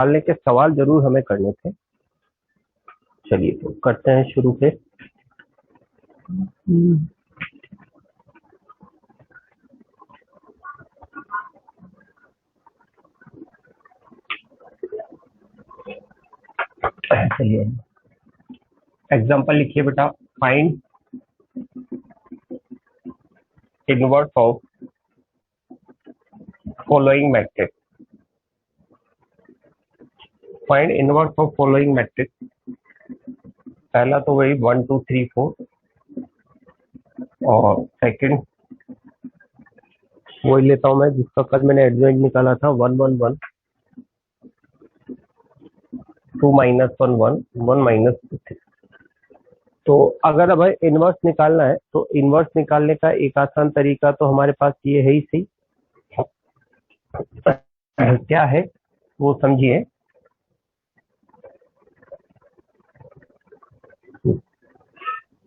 निकालने के सवाल जरूर हमें करने थे। चलिए तो करते हैं शुरू पे। चलिए एग्जांपल लिखिए बेटा। Find inverse of following matrix. Find inverse of following matrix. पहला तो वही 1 2 3 4 और सेकंड वही लेता हूं मैं जिसका कल मैंने एडजॉइंट निकाला था 1 1 1 2 -1 1 1 -2 3। तो अगर अब इनवर्स निकालना है तो इनवर्स निकालने का एक आसान तरीका तो हमारे पास ये है ही सही। क्या है वो समझिए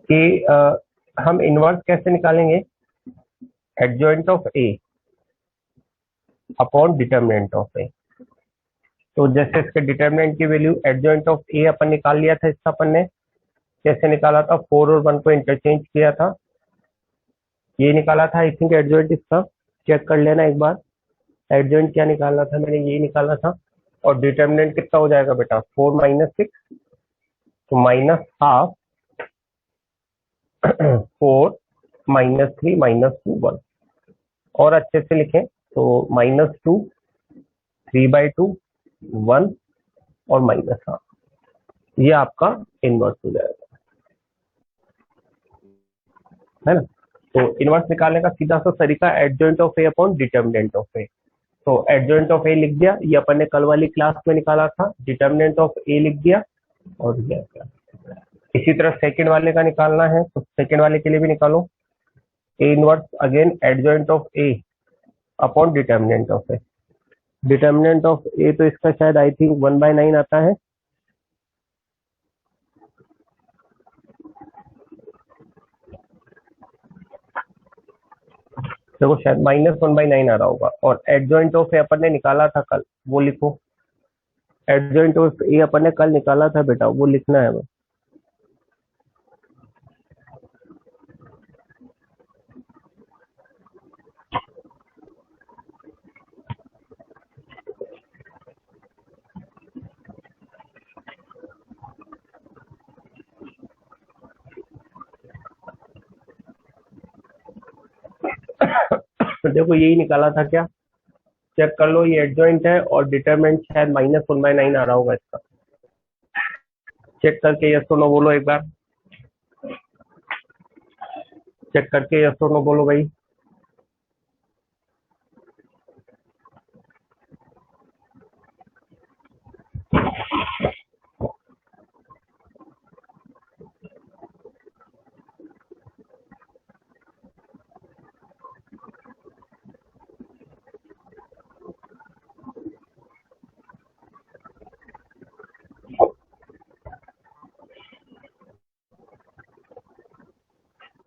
कि हम इनवर्स कैसे निकालेंगे। Adjoint of A upon determinant of A. तो जैसे इसके डिटर्मिनेंट की वैल्यू एडजॉइंट ऑफ ए अपन निकाल लिया था, इसका अपन ने कैसे निकाला था, 4 और 1 को इंटरचेंज किया था, ये निकाला था। आई थिंक एडजॉइंट इसका चेक कर लेना एक बार। एडजॉइंट क्या निकाला था मैंने, ये निकाला था। और डिटर्मिनेंट कितना हो जाएगा बेटा, 4 -6 तो -12 4 -3 -2 1। और अच्छे से लिखें तो -2 3/2 1 और -12, ये आपका इनवर्स हो जाएगा, है ना। तो इनवर्स निकालने का सीधा सा तरीका adjoint of A upon determinant of A. तो एडजॉइंट ऑफ ए लिख दिया, ये अपन ने कल वाली क्लास में निकाला था। डिटर्मिनेंट ऑफ ए लिख दिया और ये क्या। इसी तरह सेकंड वाले का निकालना है तो सेकंड वाले के लिए भी निकालो। A inverse again adjoint of A upon determinant of A. Determinant of A तो इसका शायद आई थिंक 1/9 आता है। देखो शायद -1/9 आ रहा होगा। और एडजॉइंट ऑफ ए अपन ने निकाला था कल, वो लिखो। एडजॉइंट ऑफ ए अपन ने कल निकाला था बेटा, वो लिखना है बस। देखो यही निकाला था क्या, चेक कर लो। ये एडजॉइंट है और डिटरमिनेंट शायद -1/9 आ रहा होगा इसका। चेक करके यस और नो बोलो एक बार। चेक करके यस और नो बोलो भाई।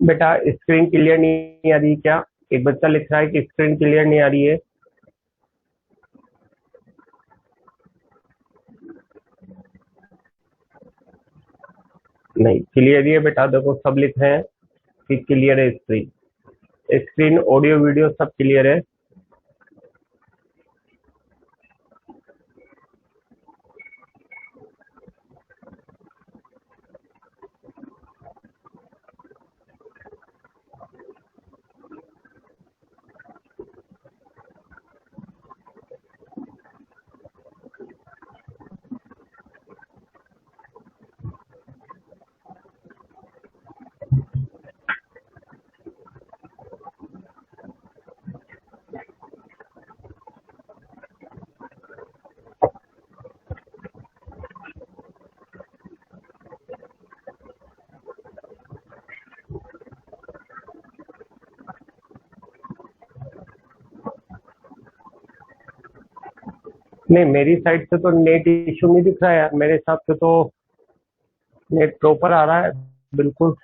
बेटा स्क्रीन क्लियर नहीं आ रही क्या? एक बच्चा लिख रहा है कि स्क्रीन क्लियर नहीं आ रही है। नहीं क्लियर ही है बेटा, देखो सब लिख रहे हैं कि क्लियर है स्क्रीन। स्क्रीन ऑडियो वीडियो सब क्लियर है। नहीं मेरी साइड से तो नेट इश्यू नहीं दिख रहा है यार, मेरे हिसाब से तो नेट प्रॉपर आ रहा है बिल्कुल।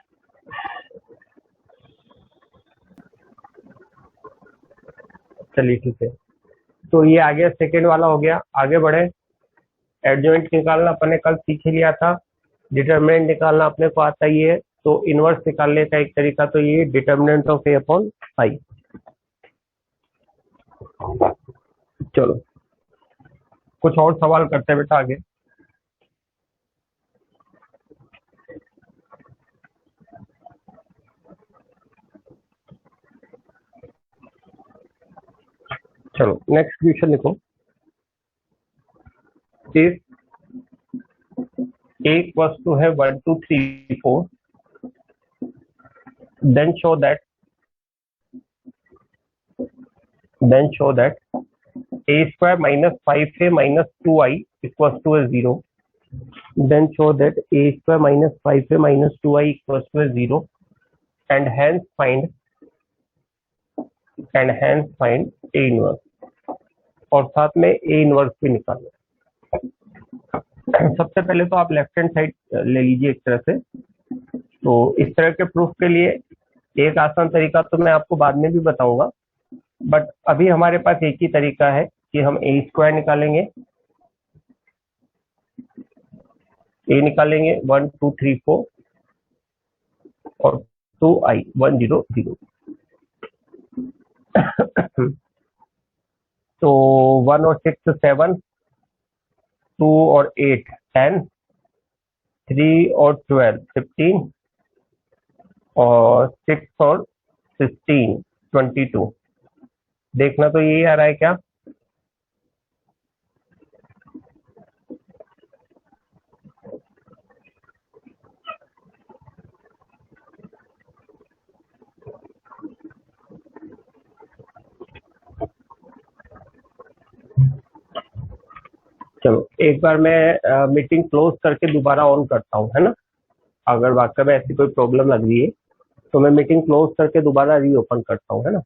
चलिए ठीक है, तो ये आ गया, सेकेंड वाला हो गया। आगे बढ़े। एडजॉइंट निकालना अपन ने कल सीख ही लिया था, डिटर्मिनेंट निकालना अपने को आता ही है, तो इनवर्स निकालने का एक तरीका तो ये determinant of A upon I. चलो कुछ और सवाल करते हैं बेटा आगे। चलो नेक्स्ट क्वेश्चन लिखो। इफ एक वस्तु है 1 2 3 4, then show that a square minus 5a minus 2i equals to a 0. Then show that a square minus 5a minus 2i equals to a 0, and hence find a inverse, और साथ में a inverse भी निकालना। सबसे पहले तो आप left hand side ले लीजिए एक तरह से। तो इस तरह के प्रूफ के लिए एक आसान तरीका तो मैं आपको बाद में भी बताऊंगा, बट अभी हमारे पास एक ही तरीका है कि हम ए स्क्वायर निकालेंगे। ए निकालेंगे 1 2 3 4 और 2i 1 0 0। तो 1 और 6 7, 2 और 8 10, 3 और 12 15 और 6 और 16 22। देखना तो यही आ रहा है क्या? चलो एक बार मैं मीटिंग क्लोज करके दोबारा ऑन करता हूँ, है ना। अगर वाकई में ऐसी कोई प्रॉब्लम लग रही है तो मैं मीटिंग क्लोज करके दोबारा रीओपन करता हूँ, है ना।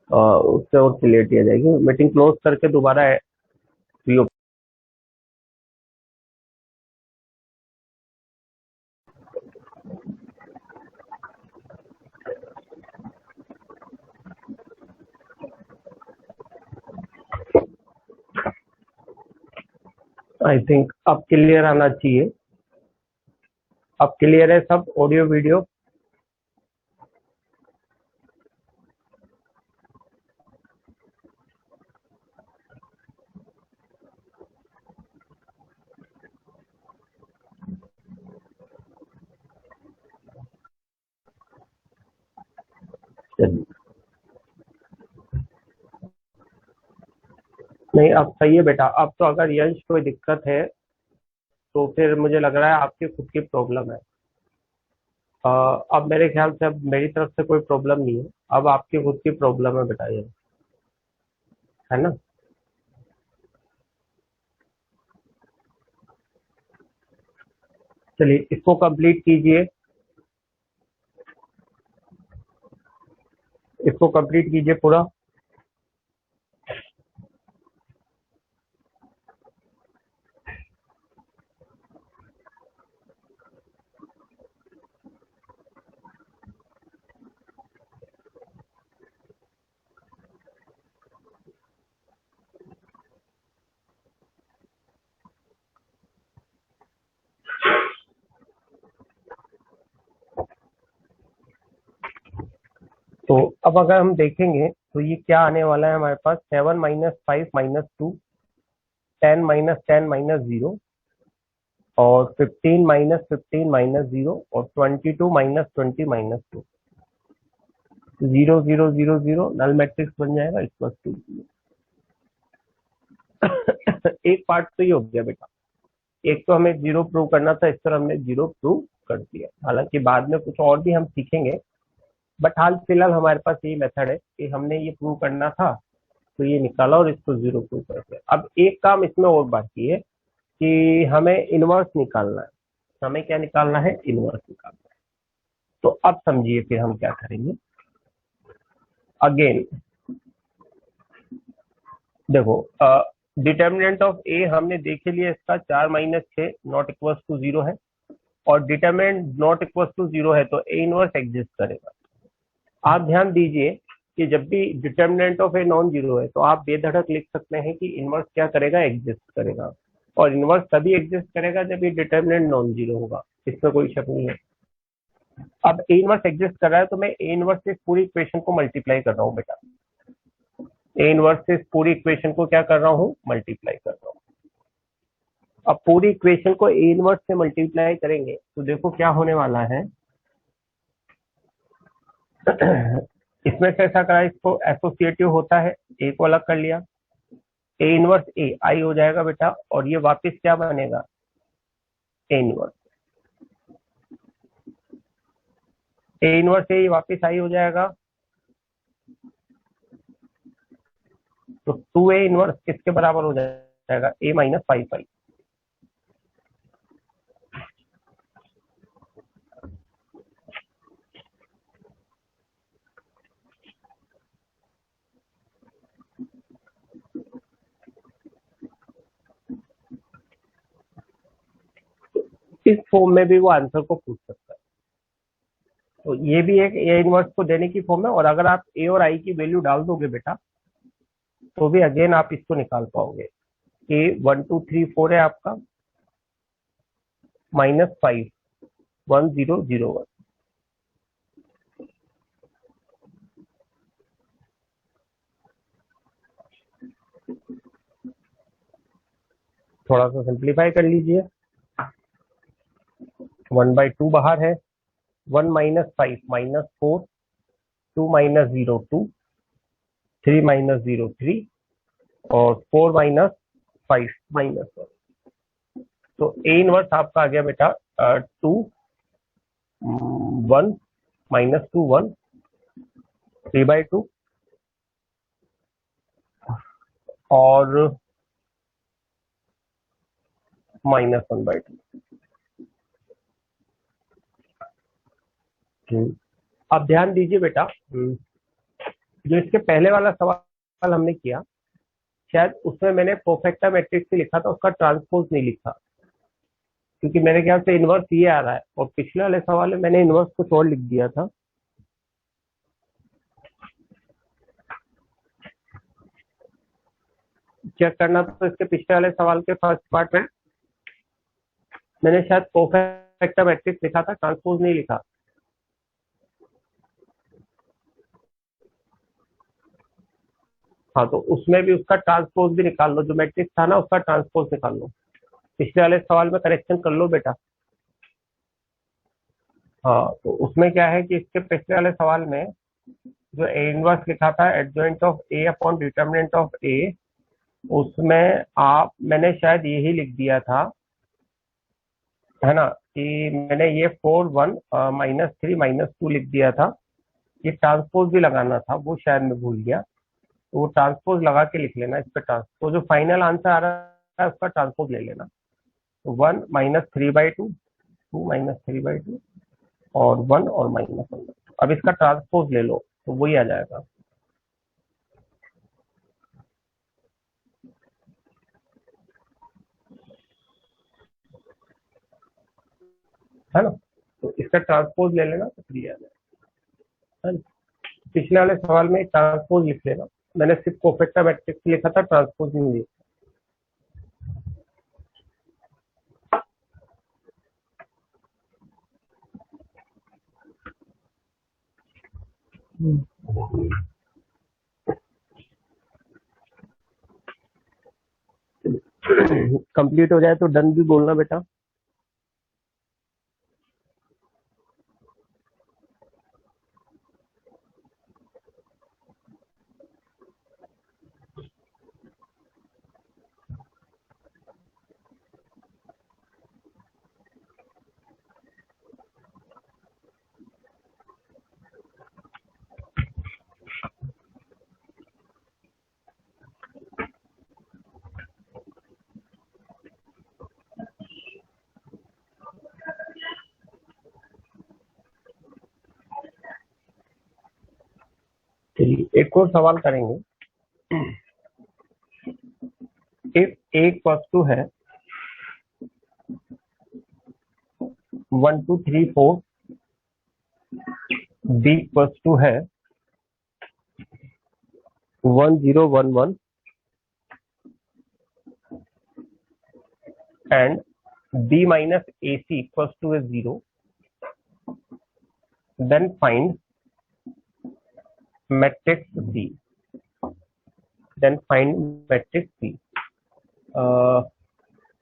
उससे और क्लियरिटी आ जाएगी। मीटिंग क्लोज करके दोबारा रीओपन। आई थिंक अब क्लियर आना चाहिए। अब क्लियर है सब, ऑडियो वीडियो। नहीं अब सही है बेटा। अब तो अगर यंश कोई दिक्कत है तो फिर मुझे लग रहा है आपकी खुद की प्रॉब्लम है। अब मेरे ख्याल से अब मेरी तरफ से कोई प्रॉब्लम नहीं है, अब आपकी खुद की प्रॉब्लम है बेटा, ये है ना। चलिए इसको कंप्लीट कीजिए, इसको कंप्लीट कीजिए पूरा। तो अब अगर हम देखेंगे तो ये क्या आने वाला है हमारे पास, 7 माइनस 5 माइनस 2, 10 माइनस 10 माइनस 0 और 15 माइनस 15 माइनस 0 और 22 माइनस 20 माइनस 2। 0 0 0 0 नल मैट्रिक्स बन जाएगा इक्वल टू 0। एक पार्ट तो ये हो गया बेटा। एक तो हमें 0 प्रूव करना था, इस पर हमने 0 प्रूव कर दिया। हालांकि बाद में कुछ और भी हम सीखेंगे, बट हाल फिलहाल हमारे पास यही मेथड है कि हमने ये प्रूव करना था तो ये निकाला और इसको 0 प्रूव कर दिया। अब एक काम इसमें और बाकी है कि हमें इनवर्स निकालना है। हमें क्या निकालना है? इनवर्स निकालना है। तो अब समझिए फिर हम क्या करेंगे। अगेन देखो, डिटर्मिनेंट ऑफ ए हमने देख लिया, इसका 4 माइनस 6 नॉट इक्वल टू 0 है, और डिटर्मिनेंट नॉट इक्वल टू 0 है तो ए इनवर्स एग्जिस्ट करेगा। आप ध्यान दीजिए कि जब भी determinant of a non zero है तो आप बेधड़क लिख सकते हैं कि इनवर्स क्या करेगा, एग्जिस्ट करेगा। और इनवर्स तभी एग्जिस्ट करेगा जब ये डिटर्मिनेंट नॉन जीरो होगा, इसमें कोई शक नहीं है। अब ए इनवर्स एग्जिस्ट कर रहा है तो मैं ए इनवर्स से इस पूरी इक्वेशन को मल्टीप्लाई कर रहा हूँ बेटा। ए इनवर्स से इस पूरी इक्वेशन को क्या कर रहा हूँ, मल्टीप्लाई कर रहा हूँ। अब पूरी इक्वेशन को ए इनवर्स से मल्टीप्लाई करेंगे तो देखो क्या होने वाला है। इसमें से ऐसा करा, इसको एसोसिएटिव होता है, ए को अलग कर लिया, ए इनवर्स ए आई हो जाएगा बेटा, और ये वापस क्या बनेगा, ए इनवर्स। ए इनवर्स ए वापस आई हो जाएगा, तो 2a इनवर्स किसके बराबर हो जाएगा, a माइनस 5i। इस फॉर्म में भी वो आंसर को पूछ सकता है। तो ये भी एक ए इनवर्स को देने की फॉर्म है, और अगर आप ए और आई की वैल्यू डाल दोगे बेटा तो भी अगेन आप इसको निकाल पाओगे। ए 1 2 3 4 है आपका, -5 1 0 0 1। थोड़ा सा सिंप्लीफाई कर लीजिए, 1/2 बाहर है, 1 -5 -4, 2 -0 2, 3 -0 3, और 4 -5 -1। तो ए इनवर्स आपका आ गया बेटा 2 1 -2 1, 3/2, और -1/2। अब ध्यान दीजिए बेटा, जो इसके पहले वाला सवाल हमने किया, शायद उसमें मैंने परफेक्टा मैट्रिक्स से लिखा था, उसका ट्रांसपोज नहीं लिखा, क्योंकि मेरे ख्याल से इनवर्स ये आ रहा है, और पिछले वाले सवाल में मैंने इनवर्स कुछ और लिख दिया था। चेक करना तो इसके पिछले वाले सवाल के फर्स्ट पार्ट में मैंने शायद परफेक्टा मैट्रिक्स लिखा था, ट्रांसपोज नहीं लिखा। हाँ, तो उसमें भी उसका ट्रांसपोज भी निकाल लो, जो मैट्रिक्स था ना उसका ट्रांसपोज निकाल लो, पिछले वाले सवाल में करेक्शन कर लो बेटा। हाँ, तो उसमें क्या है कि इसके पिछले वाले सवाल में जो ए इनवर्स लिखा था, adjoint of A upon determinant of A, उसमें मैंने शायद यही लिख दिया था, है ना, कि मैंने ये 4 1 -3 -2 लिख दिया था। ये ट्रांसपोज भी लगाना था, वो शायद मैं भूल गया, तो वो ट्रांसपोज लगा के लिख लेना इस पर। ट्रांसपोज जो फाइनल आंसर आ रहा है उसका ट्रांसपोज ले लेना। 1 -3/2, 2 -3/2, और 1 और -1। अब इसका ट्रांसपोज ले लो तो वही आ जाएगा, है ना। तो इसका ट्रांसपोज ले लेना तो फ्री आ जाएगा, है ना? पिछले वाले सवाल में ट्रांसपोज लिख लेना, मैंने सिर्फ परफेक्टा मैट्रिक्स लिखा था, ट्रांसपोज नहीं लिखा। कंप्लीट हो जाए तो डन भी बोलना बेटा। चलिए एक और सवाल करेंगे। इफ एक वस्तु है 1 2 3 4, बी वस्तु है 1011 and B minus AC equals to a 0, then find matrix B. Then find matrix B.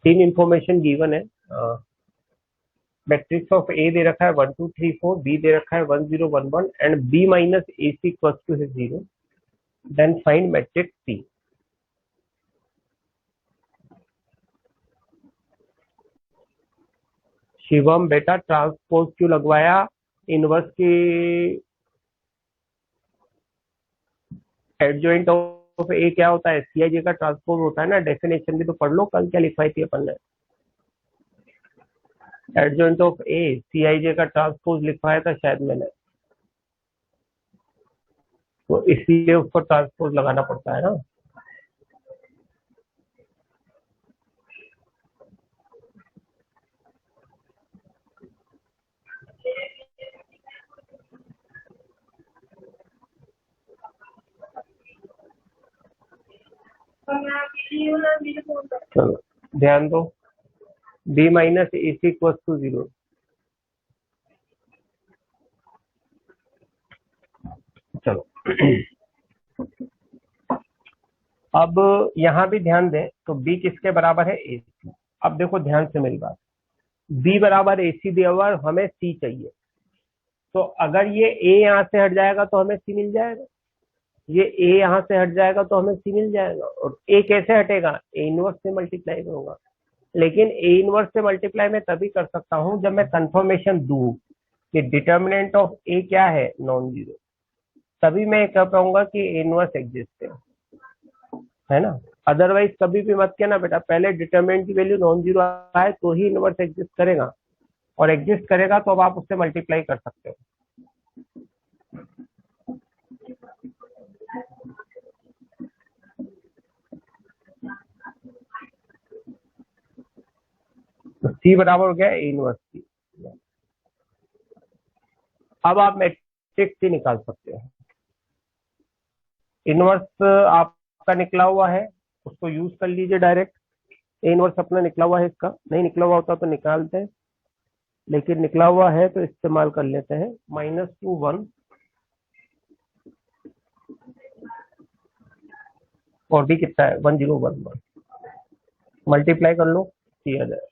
तीन इंफॉर्मेशन गिवन है. मैट्रिक्स ऑफ ए दे रखा है 1 2 3 4, बी दे रखा है 1 0 1 1 and B minus A C equals to 0. Then find matrix C. Shivam बेटा transpose क्यों लगवाया? Inverse की एडजॉइंट ऑफ ए क्या होता है? सीआईजे का ट्रांसपोज होता है ना. डेफिनेशन भी तो पढ़ लो, कल क्या लिखवाई थी अपन ने. एडजॉइंट ऑफ ए सीआईजे का ट्रांसपोज लिखवाया था शायद मैंने, तो इसलिए उसको ट्रांसपोज लगाना पड़ता है ना. चलो ध्यान दो. B minus A C equals to 0. चलो अब यहां भी ध्यान दें तो b किसके बराबर है? ए सी. अब देखो ध्यान से मेरी बात. b बराबर ए सी दिया हुआ, हमें c चाहिए. तो अगर ये a यहाँ से हट जाएगा तो हमें c मिल जाएगा. ये a यहाँ से हट जाएगा तो हमें c मिल जाएगा. और a कैसे हटेगा? a इनवर्स से मल्टीप्लाई करूंगा. लेकिन a इनवर्स से मल्टीप्लाई मैं तभी कर सकता हूं जब मैं कंफर्मेशन दूं कि डिटर्मिनेंट ऑफ a क्या है? Non zero. तभी मैं कह पाऊंगा कि a इनवर्स एग्जिस्ट है ना. अदरवाइज कभी भी मत कहना बेटा पहले डिटर्मिनेंट की वैल्यू नॉन जीरो आए तो ही इनवर्स एग्जिस्ट करेगा, और एग्जिस्ट करेगा तो अब आप उससे मल्टीप्लाई कर सकते हो. तो सी बराबर हो गया ए इनवर्स सी. अब आप मैट्रिक्स सी निकाल सकते हैं. इनवर्स आपका निकला हुआ है, उसको यूज कर लीजिए डायरेक्ट. ए इनवर्स अपना निकला हुआ है, इसका नहीं निकला हुआ होता तो निकालते हैं, लेकिन निकला हुआ है तो इस्तेमाल कर लेते हैं. -2 1 और भी कितना है? 1 0 1 1. मल्टीप्लाई कर लो, सी आ जाए.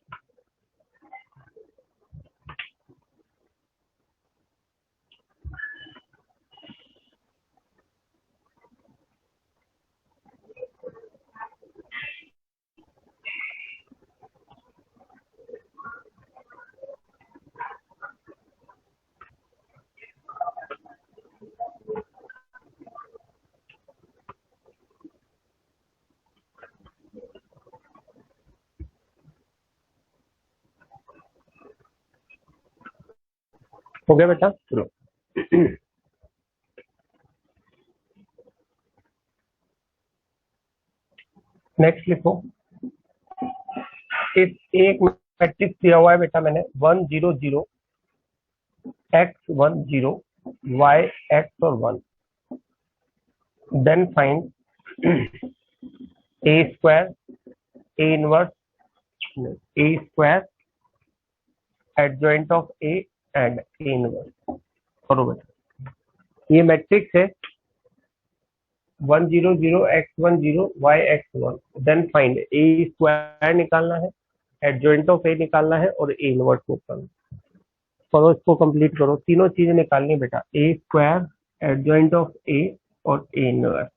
हो गया बेटा. चलो नेक्स्ट लिखो. इस एक मैट्रिक्स दिया हुआ है बेटा मैंने 1 0 0 x 1 0 y x और 1. Then find a square a inverse a square adjoint of a and a inverse. करो बेटा. ये मैट्रिक्स है 1 0 0 x 1 0 y x 1. Then find a square निकालना है, एडजॉइंट ऑफ a निकालना है और a इनवर्स निकालना है. करो इसको कंप्लीट करो. तीनों चीजें निकालनी बेटा. a square adjoint of a और a इनवर्स.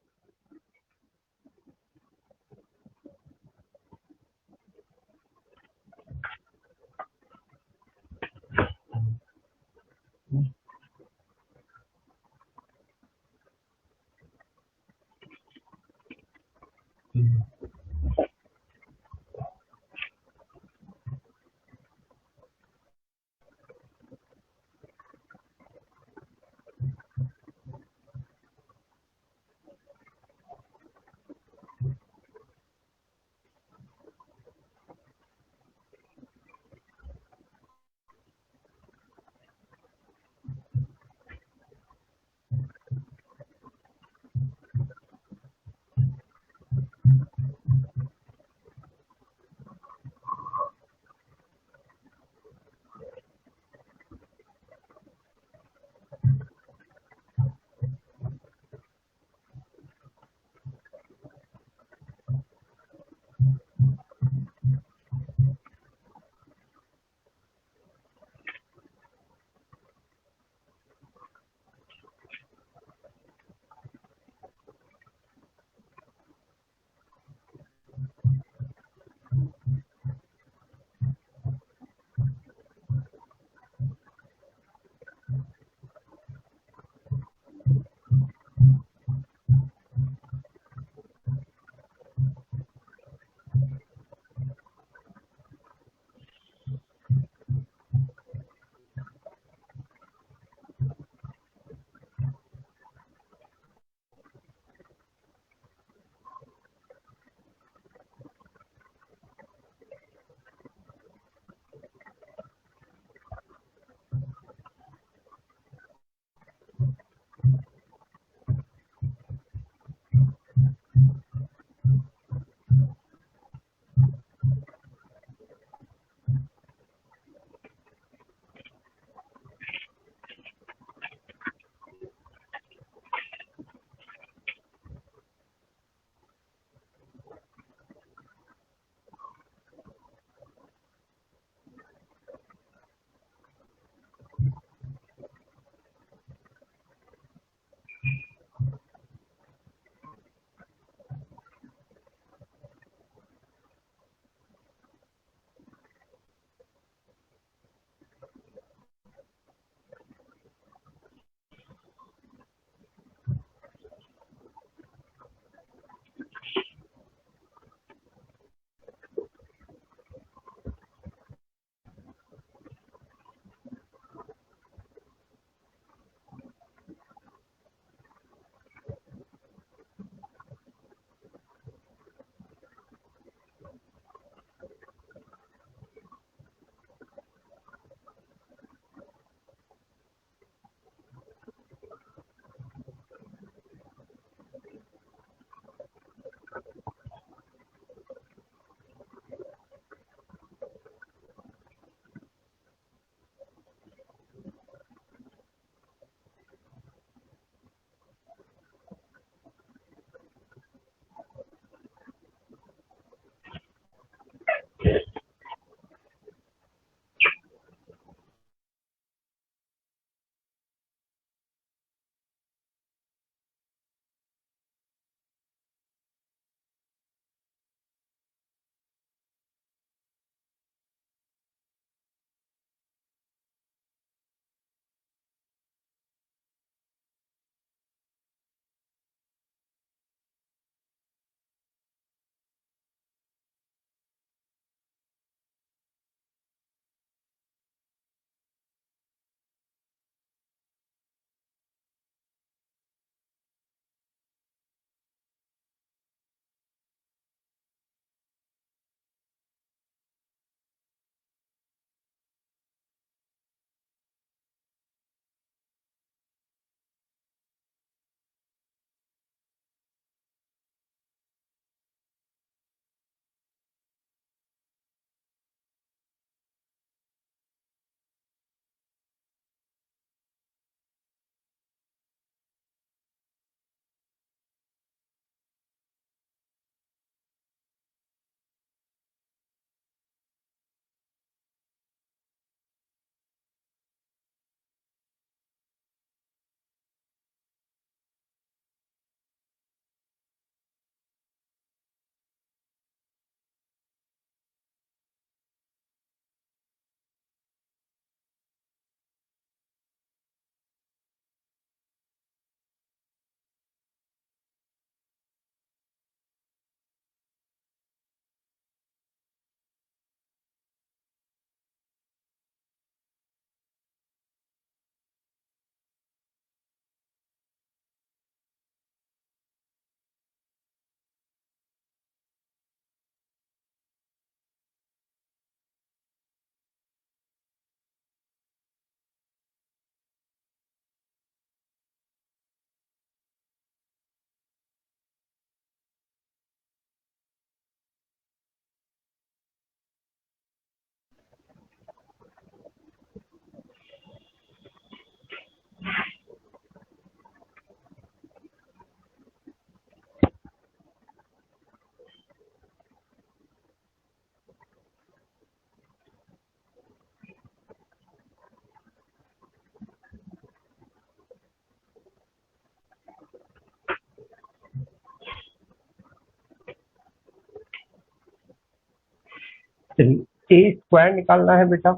ए स्क्वायर निकालना है बेटा,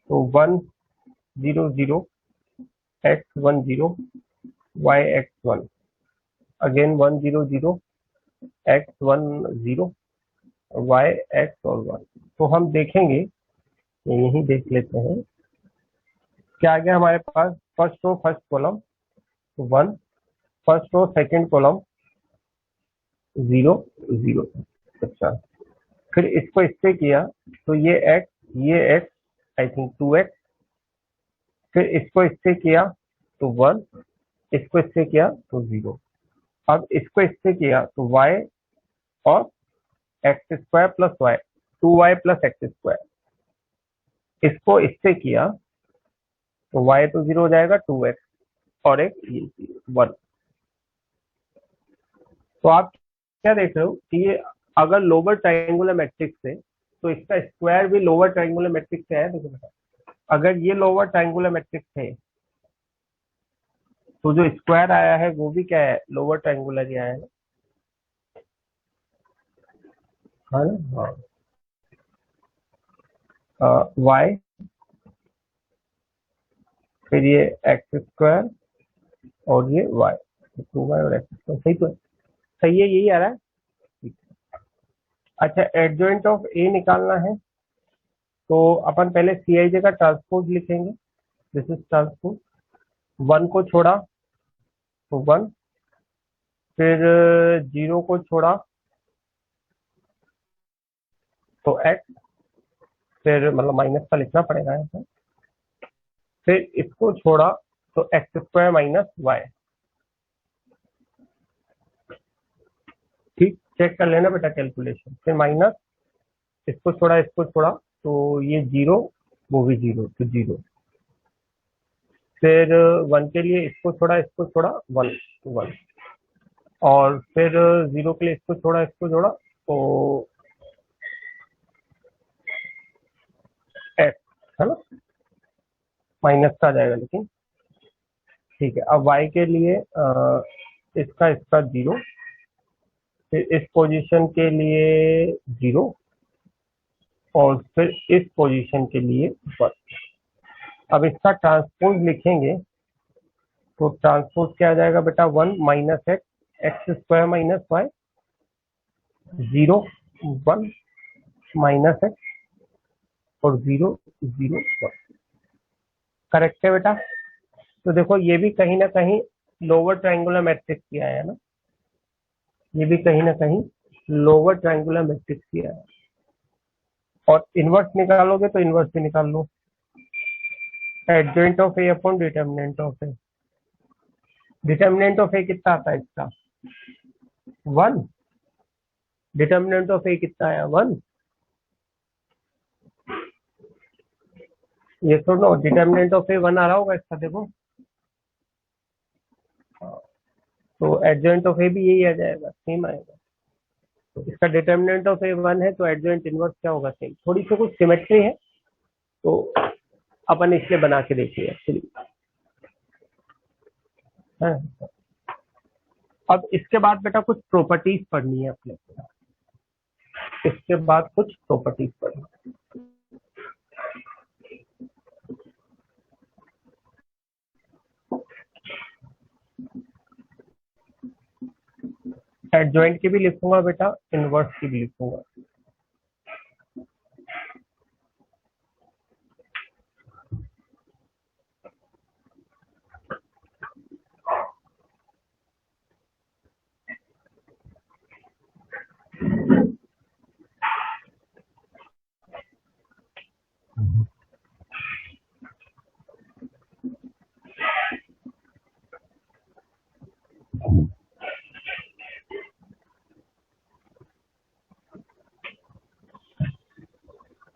तो 1 0 0 x 1 0 y x 1, again 1 0 0 x 1 0 y x और 1। तो हम देखेंगे, यही देख लेते हैं क्या आ गया हमारे पास। First row first column 1, first row second column 0 0। अच्छा, फिर इसको इससे किया तो ये x आई थिंक 2x, फिर इसको इससे किया तो 1, इसको इससे किया तो 0। अब इसको इससे किया तो y और x square plus y, 2y plus x square. इसको इससे किया तो y तो 0 हो जाएगा, 2x और एक ये 1। तो आप क्या देख रहे हो कि ये अगर लोअर ट्रायंगुलर मैट्रिक्स है तो इसका स्क्वायर भी लोअर ट्रायंगुलर मैट्रिक्स से है। देखो अगर ये लोअर ट्रायंगुलर मैट्रिक्स है तो जो स्क्वायर आया है वो भी क्या है, लोअर ट्रायंगुलर ही आया है ना। हाँ, y, फिर ये एक्स स्क्वायर और ये y, 2y और एक्स स्क्वायर। सही तो है, सही है, यही आ रहा है। अच्छा, एडजॉइंट ऑफ ए निकालना है तो अपन पहले Cij का ट्रांसपोज लिखेंगे। दिस इज ट्रांसपोज, 1 को छोड़ा तो 1, फिर 0 को छोड़ा तो x, फिर मतलब माइनस का लिखना पड़ेगा ऐसा, फिर इसको छोड़ा तो एक्स स्क्वायर माइनस वाई। ठीक, चेक कर लेना बेटा कैलकुलेशन। फिर माइनस, इसको छोड़ा तो ये 0, वो भी 0 तो 0। फिर 1 के लिए इसको छोड़ा 1 1, और फिर 0 के लिए इसको जोड़ा तो x, है ना, माइनस का आ जाएगा लेकिन। ठीक है, अब y के लिए इसका 0, फिर इस पोजीशन के लिए 0, और फिर इस पोजीशन के लिए 1। अब इसका ट्रांसपोज लिखेंगे तो ट्रांसपोज क्या आ जाएगा बेटा, 1 minus x, x square minus y, 0 1 minus x और 0 0 1। करेक्ट है बेटा। तो देखो ये भी कहीं ना कहीं लोअर ट्रायंगुलर मैट्रिक्स की आया है ना, ये भी कहीं ना कहीं लोअर ट्रायंगुलर मैट्रिक्स की आया है। और इनवर्स निकालोगे तो इनवर्स भी निकाल लो, adjoint of A upon determinant of A. Determinant of A कितना आता है इसका, 1। डिटर्मिनेंट ऑफ ए कितना आया, 1। ये सुनो, डिटर्मिनेंट ऑफ ए 1 आ रहा होगा इसका, देखो। तो एडजॉइंट ऑफ ए भी यही आ जाएगा, सेम आएगा। तो इसका डिटर्मिनेंट ऑफ ए 1 है तो एडजॉइंट इनवर्स क्या होगा, सेम। थोड़ी सी कुछ सिमेट्री है तो अपन इसलिए बना के देखिए एक्चुअली। अब इसके बाद बेटा कुछ प्रॉपर्टीज पढ़नी है अपने, इसके बाद कुछ प्रॉपर्टीज पढ़नी है। एडजॉइंट की भी लिखूंगा बेटा, इनवर्स की भी लिखूंगा।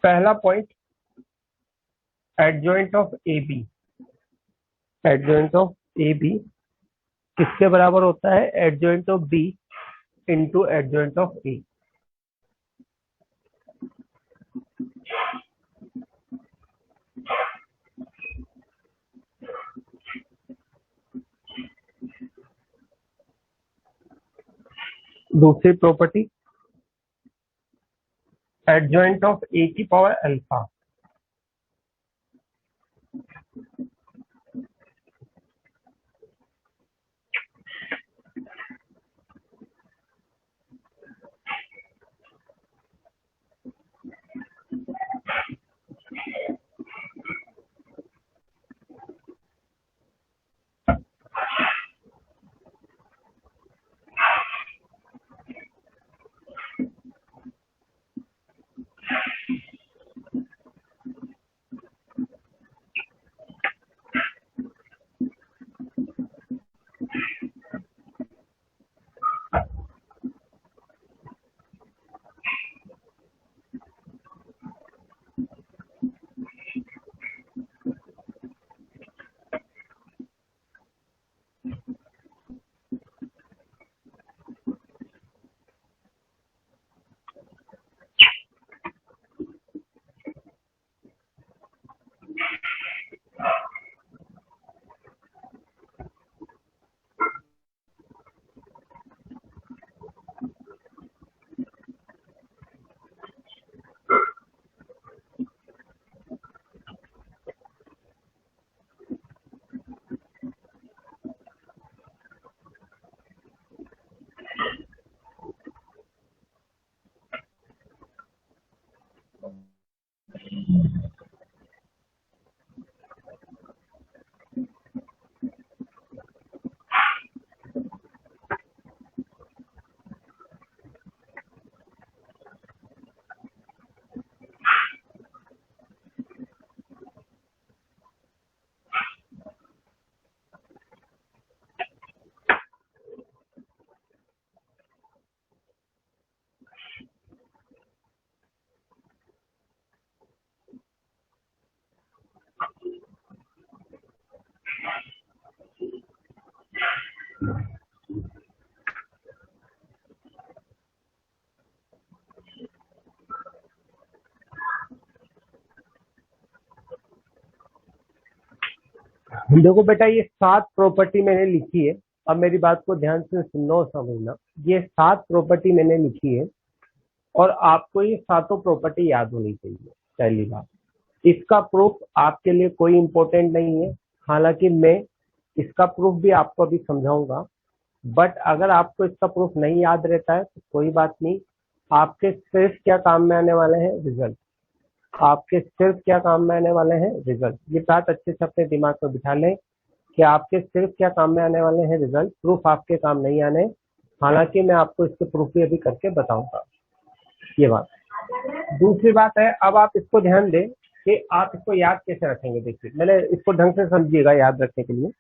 पहला point, adjoint of A B. Adjoint of A B किसके बराबर होता है, adjoint of B into adjoint of A. दूसरी प्रॉपर्टी, एडजॉइंट ऑफ ए की पावर अल्फा। देखो बेटा, ये 7 प्रॉपर्टी मैंने लिखी है। अब मेरी बात को ध्यान से सुनना और समझना। ये 7 प्रॉपर्टी मैंने लिखी है और आपको ये सातों प्रॉपर्टी याद होनी चाहिए। पहली बात, इसका प्रूफ आपके लिए कोई इंपॉर्टेंट नहीं है, हालांकि मैं इसका प्रूफ भी आपको अभी समझाऊंगा। बट अगर आपको इसका प्रूफ नहीं याद रहता है तो कोई बात नहीं। आपके सिर्फ क्या काम में आने वाले हैं? रिजल्ट। आपके सिर्फ क्या काम में आने वाले हैं? रिजल्ट। ये बात अच्छे से अपने दिमाग में बिठा लें कि आपके सिर्फ क्या काम में आने वाले हैं? रिजल्ट। प्रूफ आपके काम नहीं आने, हालांकि मैं आपको इसके प्रूफ भी अभी करके बताऊंगा। ये बात। दूसरी बात है, अब आप इसको ध्यान दें कि आप इसको याद कैसे रखेंगे। देखिए, मैंने इसको ढंग से समझिएगा याद रखने के लिए।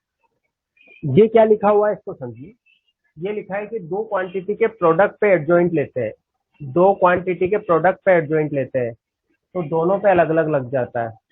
ये क्या लिखा हुआ है इसको समझिए। ये लिखा है कि दो क्वांटिटी के प्रोडक्ट पे एडजॉइंट लेते हैं। दो क्वांटिटी के प्रोडक्ट पे एडजॉइंट लेते हैं तो दोनों पे अलग अलग लग जाता है।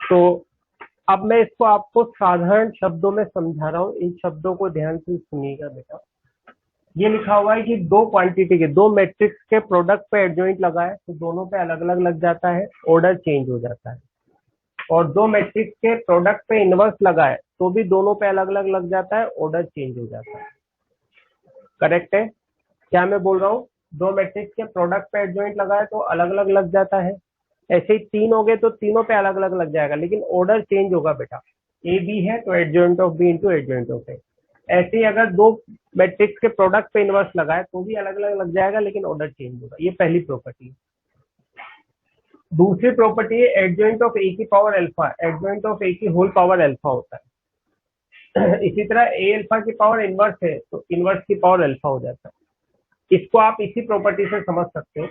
तो अब मैं इसको आपको साधारण शब्दों में समझा रहा हूँ। इन शब्दों को ध्यान से सुनिएगा बेटा। ये लिखा हुआ है कि दो क्वांटिटी के, दो मैट्रिक्स के प्रोडक्ट पे एडजॉइंट लगा है तो दोनों पे अलग अलग लग जाता है, ऑर्डर चेंज हो जाता है। और दो मैट्रिक्स के प्रोडक्ट पे इनवर्स लगा है तो भी दोनों पे अलग अलग लग जाता है, ऑर्डर चेंज हो जाता है। करेक्ट है क्या मैं बोल रहा हूँ? दो मैट्रिक्स के प्रोडक्ट पे एडजॉइंट लगा है तो अलग अलग लग जाता है। ऐसे ही तीन हो गए तो तीनों पे अलग अलग लग जाएगा, लेकिन ऑर्डर चेंज होगा बेटा। ए बी है तो adjoint of B into adjoint of A. ऐसे ही अगर दो मैट्रिक्स के प्रोडक्ट पे इनवर्स लगा है तो भी अलग अलग लग जाएगा, लेकिन ऑर्डर चेंज होगा। ये पहली प्रॉपर्टी है। दूसरी प्रॉपर्टी है एडजॉइंट ऑफ ए की power alpha. Adjoint of A की होल पावर अल्फा होता है। इसी तरह ए अल्फा की पावर इनवर्स है तो इनवर्स की पावर अल्फा हो जाता है। इसको आप इसी प्रॉपर्टी से समझ सकते हो।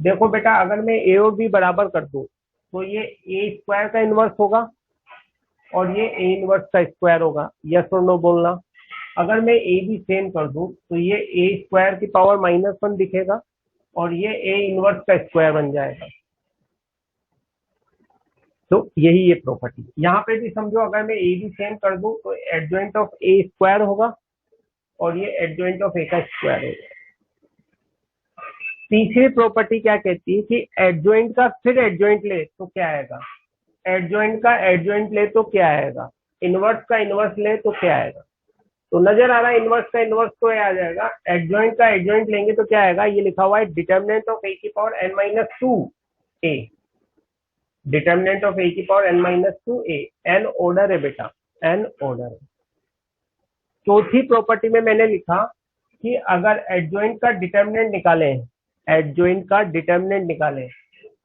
देखो बेटा, अगर मैं ए और बी बराबर कर दूं तो ये ए स्क्वायर का इनवर्स होगा और ये ए इनवर्स का स्क्वायर होगा। यस और नो बोलना। अगर मैं ए बी सेम कर दूं तो ये ए स्क्वायर की पावर -1 दिखेगा और ये ए इनवर्स का स्क्वायर बन जाएगा। तो यही ये प्रॉपर्टी यहाँ पे भी समझो, अगर मैं ए भी सेम कर दूं तो एडजॉइंट ऑफ ए स्क्वायर होगा और ये एडजॉइंट ऑफ ए का स्क्वायर होगा। तीसरी प्रॉपर्टी क्या कहती है कि एडजॉइंट का फिर एडजॉइंट ले तो क्या आएगा, एडजॉइंट का एडजॉइंट ले तो क्या आएगा, इनवर्स का इनवर्स ले तो क्या आएगा। तो नजर आ रहा है इनवर्स का इनवर्स तो ये आ जाएगा, एडजॉइंट का एडजॉइंट लेंगे तो क्या आएगा, ये लिखा हुआ है डिटर्मिनेंट ऑफ ए की power n minus two A, determinant of A की power n minus two A, n order है बेटा, एन ऑर्डर है। चौथी प्रॉपर्टी में मैंने लिखा कि अगर एडजॉइंट का डिटर्मिनेंट निकालें, एडजॉइंट का डिटर्मिनेंट निकालें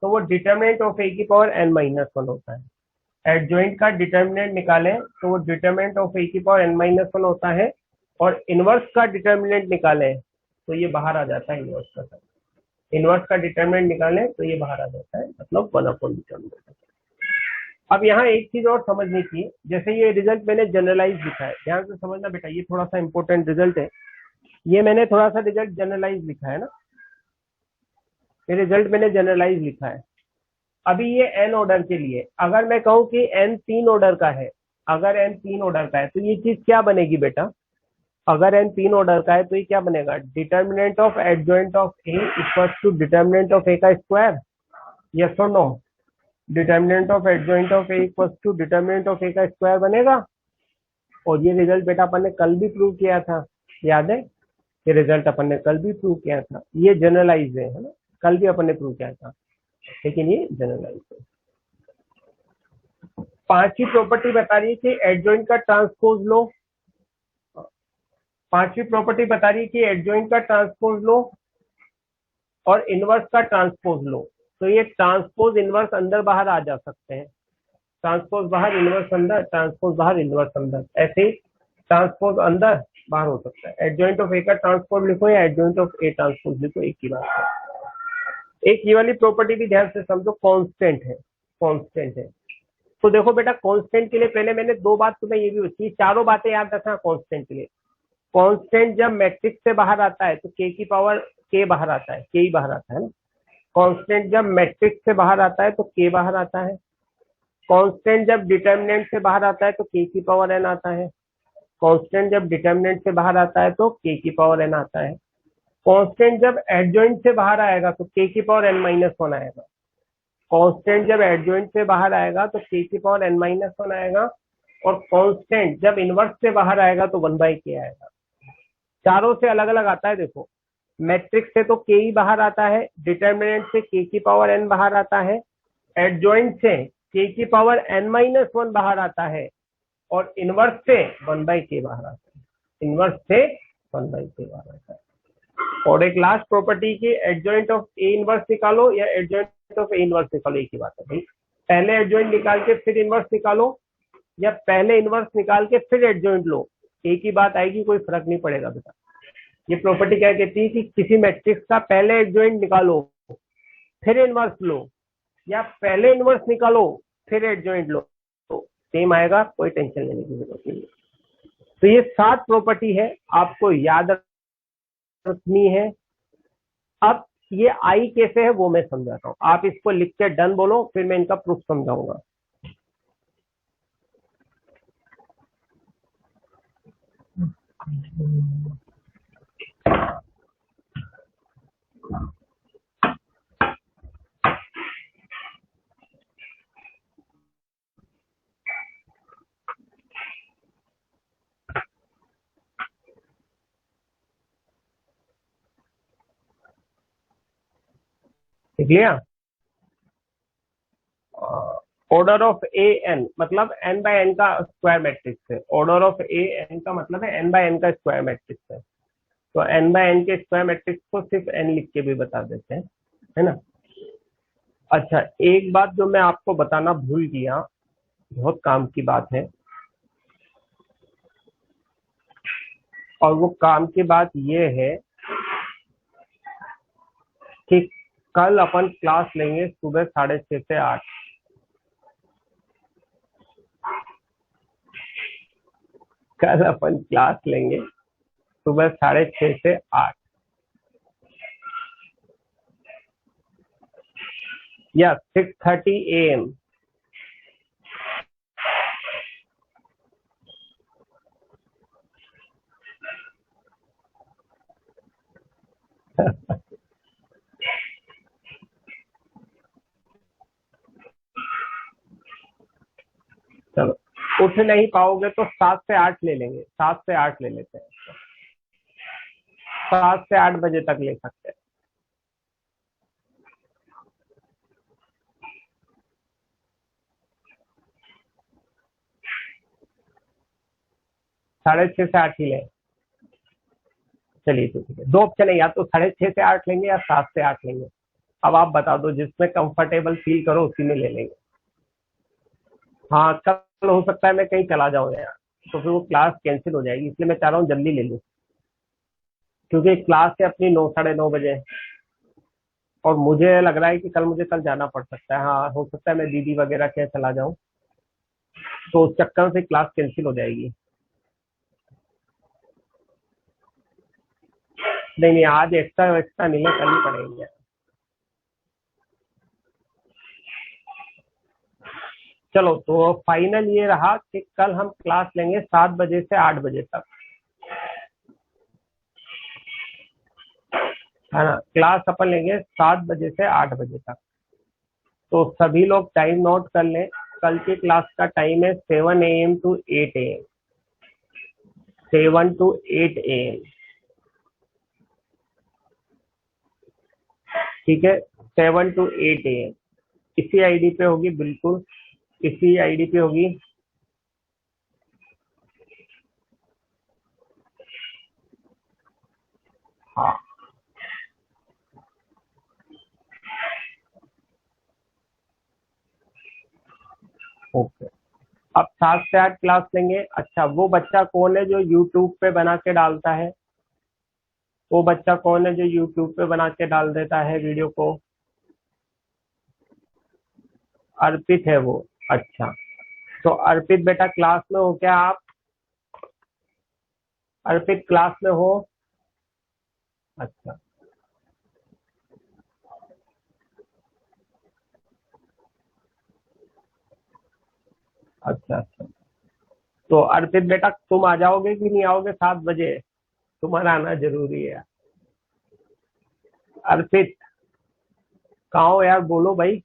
तो वो डिटर्मिनेंट ऑफ ए की पावर n माइनस वन होता है। एडजॉइंट का डिटर्मिनेंट निकालें तो वो डिटर्मिनेंट ऑफ ए की पावर n माइनस वन होता है, और इनवर्स का डिटर्मिनेंट निकालें तो ये बाहर आ जाता है इनवर्स का, इनवर्स का डिटर्मिनेंट निकालें तो ये बाहर आ जाता है, मतलब 1/, डिटर्मिनेंट। अब यहाँ एक चीज और समझनी चाहिए, जैसे ये रिजल्ट मैंने जनरलाइज लिखा है, ध्यान से समझना बेटा, ये थोड़ा सा इंपॉर्टेंट रिजल्ट है, ये मैंने थोड़ा सा रिजल्ट जनरलाइज लिखा है ना, ये रिजल्ट मैंने जनरलाइज लिखा है। अभी ये एन ऑर्डर के लिए, अगर मैं कहूँ कि एन 3 ऑर्डर का है, अगर एन 3 ऑर्डर का है तो ये चीज क्या बनेगी बेटा, अगर एन 3 ऑर्डर का है तो ये क्या बनेगा, determinant of adjoint of A equals to determinant of A का स्क्वायर, यस और no, determinant of adjoint of A equals to determinant of A का स्क्वायर बनेगा। और ये रिजल्ट बेटा अपन ने कल भी प्रूव किया था, याद है, ये रिजल्ट अपन ने कल भी प्रूव किया था, ये जनरलाइज है ना, कल भी अपन ने प्रूव किया था, लेकिन ये जनरलाइज है। पांचवी प्रॉपर्टी बता रही है कि एडजॉइंट का ट्रांसपोज लो, पांचवी प्रॉपर्टी बता रही है कि एडजॉइंट का ट्रांसपोज लो और इनवर्स का ट्रांसपोज लो, तो ये ट्रांसपोज इनवर्स अंदर बाहर आ जा सकते हैं, ट्रांसपोज बाहर इनवर्स अंदर, ट्रांसपोज बाहर इनवर्स अंदर, ऐसे ट्रांसपोज अंदर बाहर हो सकता है। एडजॉइंट ऑफ ए का ट्रांसपोज लिखो या एडजॉइंट ऑफ ए ट्रांसपोज लिखो, एक ही बात है। एक ये वाली प्रॉपर्टी भी ध्यान से समझो, कांस्टेंट है, कांस्टेंट है। तो देखो बेटा, कांस्टेंट के लिए पहले मैंने दो बात तुम्हें ये भी होती, चारों बातें याद रखना कांस्टेंट के लिए। कांस्टेंट जब मैट्रिक्स से बाहर आता है तो k की पावर k बाहर आता है, k ही बाहर आता है ना। कांस्टेंट जब मैट्रिक्स से बाहर आता है तो k बाहर आता है। कांस्टेंट जब डिटर्मिनेंट से बाहर आता है तो k की पावर n आता है। कांस्टेंट जब डिटर्मिनेंट से बाहर आता है तो k की पावर n आता है। कांस्टेंट जब एडजॉइंट से बाहर आएगा तो k की पावर n माइनस वन आएगा। कांस्टेंट जब एडजॉइंट से बाहर आएगा तो k की पावर n माइनस वन आएगा, और कांस्टेंट जब इनवर्स से बाहर आएगा तो 1/k आएगा। चारों से अलग अलग आता है, देखो मैट्रिक्स से तो k ही बाहर आता है, डिटर्मिनेंट से k की पावर n बाहर आता है, एडजॉइंट से k की पावर n माइनस वन बाहर आता है, और इनवर्स से 1/k बाहर आता है, इनवर्स से 1/k बाहर आता है। और एक लास्ट प्रॉपर्टी की एडजॉइंट ऑफ ए इनवर्स निकालो या एडजॉइंट ऑफ ए इनवर्स निकालो, एक ही बात है भाई। पहले एडजॉइंट निकाल के फिर इनवर्स निकालो, या पहले इनवर्स निकाल के फिर एडजॉइंट लो, एक ही बात आएगी, कोई फर्क नहीं पड़ेगा बेटा। ये प्रॉपर्टी क्या कहती है कि किसी मैट्रिक्स का पहले एडजॉइंट निकालो फिर इनवर्स लो, या पहले इनवर्स निकालो फिर एडजॉइंट लो, तो सेम आएगा, कोई टेंशन लेने की जरूरत नहीं है। तो ये 7 प्रॉपर्टी है, आपको याद रखनी है। अब ये आई कैसे है वो मैं समझाता हूँ, आप इसको लिख के डन बोलो, फिर मैं इनका प्रूफ समझाऊंगा। लिख लिया? ऑर्डर ऑफ ए एन मतलब n बाय n का स्क्वायर मैट्रिक्स है, ऑर्डर ऑफ ए एन का मतलब है n बाय n का स्क्वायर मैट्रिक्स है। तो n बाय n के स्क्वायर मैट्रिक्स को सिर्फ n लिख के भी बता देते हैं, है ना। अच्छा, एक बात जो मैं आपको बताना भूल गया, बहुत काम की बात है, और वो काम की बात ये है कि कल अपन क्लास लेंगे सुबह 6:30 से 8। कल अपन क्लास लेंगे सुबह 6:30 से 8। या 6:30 AM। चलो, उठ नहीं पाओगे तो 7 से 8 ले लेंगे, 7 से 8 ले लेते हैं, 7 से 8 बजे तक ले सकते हैं। साढ़े 6 से 8 ही लें। चलिए तो ठीक है, दो ऑप्शन है, या तो 6:30 से 8 लेंगे या 7 से 8 लेंगे। अब आप बता दो, जिसमें कंफर्टेबल फील करो उसी में ले लेंगे। हाँ, कल हो सकता है मैं कहीं चला जाऊँ यार, तो फिर वो क्लास कैंसिल हो जाएगी, इसलिए मैं चाह रहा हूँ जल्दी ले लूँ, क्योंकि क्लास है अपनी 9 साढ़े 9 बजे, और मुझे लग रहा है कि कल जाना पड़ सकता है। हाँ, हो सकता है मैं दीदी वगैरह के यहाँ चला जाऊँ, तो उस चक्कर से क्लास कैंसिल हो जाएगी। नहीं नहीं, आज एक्स्ट्रा एक्स्ट्रा नहीं है, कल ही पढ़ेंगे। चलो, तो फाइनल ये रहा कि कल हम क्लास लेंगे 7 बजे से 8 बजे तक, है ना। क्लास अपन लेंगे 7 बजे से 8 बजे तक। तो सभी लोग टाइम नोट कर लें। कल की क्लास का टाइम है 7 AM to 8 AM, 7 to 8 AM। ठीक है, 7 to 8 AM इसी आईडी पे होगी, बिल्कुल इसी आईडी पे होगी। हाँ, ओके। अब 7 से 8 क्लास लेंगे। अच्छा, वो बच्चा कौन है जो यूट्यूब पे बना के डालता है? वो बच्चा कौन है जो यूट्यूब पे बना के डाल देता है वीडियो को? अर्पित है वो। अच्छा, तो अर्पित बेटा क्लास में हो क्या आप? अर्पित क्लास में हो? अच्छा अच्छा अच्छा। तो अर्पित बेटा तुम आ जाओगे कि नहीं आओगे 7 बजे? तुम्हारा आना जरूरी है। अर्पित, कहाँ हो यार, बोलो भाई।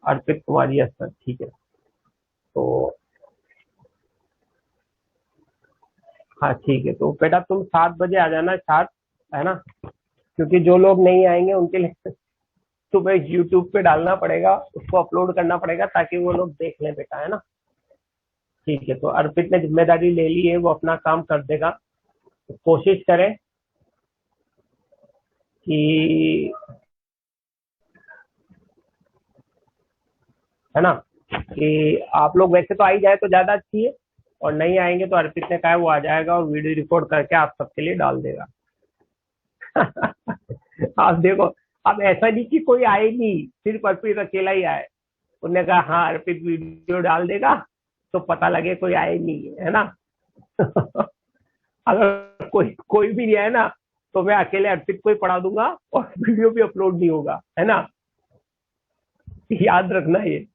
अर्पित कुमारी, अच्छा ठीक है। तो हाँ ठीक है, तो बेटा तुम 7 बजे आ जाना, 7, है ना, क्योंकि जो लोग नहीं आएंगे उनके लिए तुम्हें यूट्यूब पे डालना पड़ेगा, उसको अपलोड करना पड़ेगा ताकि वो लोग देख लें बेटा, है ना। ठीक है, तो अर्पित ने जिम्मेदारी ले ली है, वो अपना काम कर देगा। तो कोशिश करें कि, है ना, कि आप लोग वैसे तो आ ही जाए तो ज्यादा अच्छी है, और नहीं आएंगे तो अर्पित ने कहा है वो आ जाएगा और वीडियो रिकॉर्ड करके आप सबके लिए डाल देगा। आप देखो, अब ऐसा नहीं कि कोई आए नहीं, सिर्फ अर्पित अकेला ही आए। उन्होंने कहा हाँ अर्पित वीडियो डाल देगा, तो पता लगे कोई आए नहीं है ना। अगर कोई कोई भी नहीं आया ना, तो मैं अकेले अर्पित को ही पढ़ा दूंगा और वीडियो भी अपलोड नहीं होगा, है ना। याद रखना ये।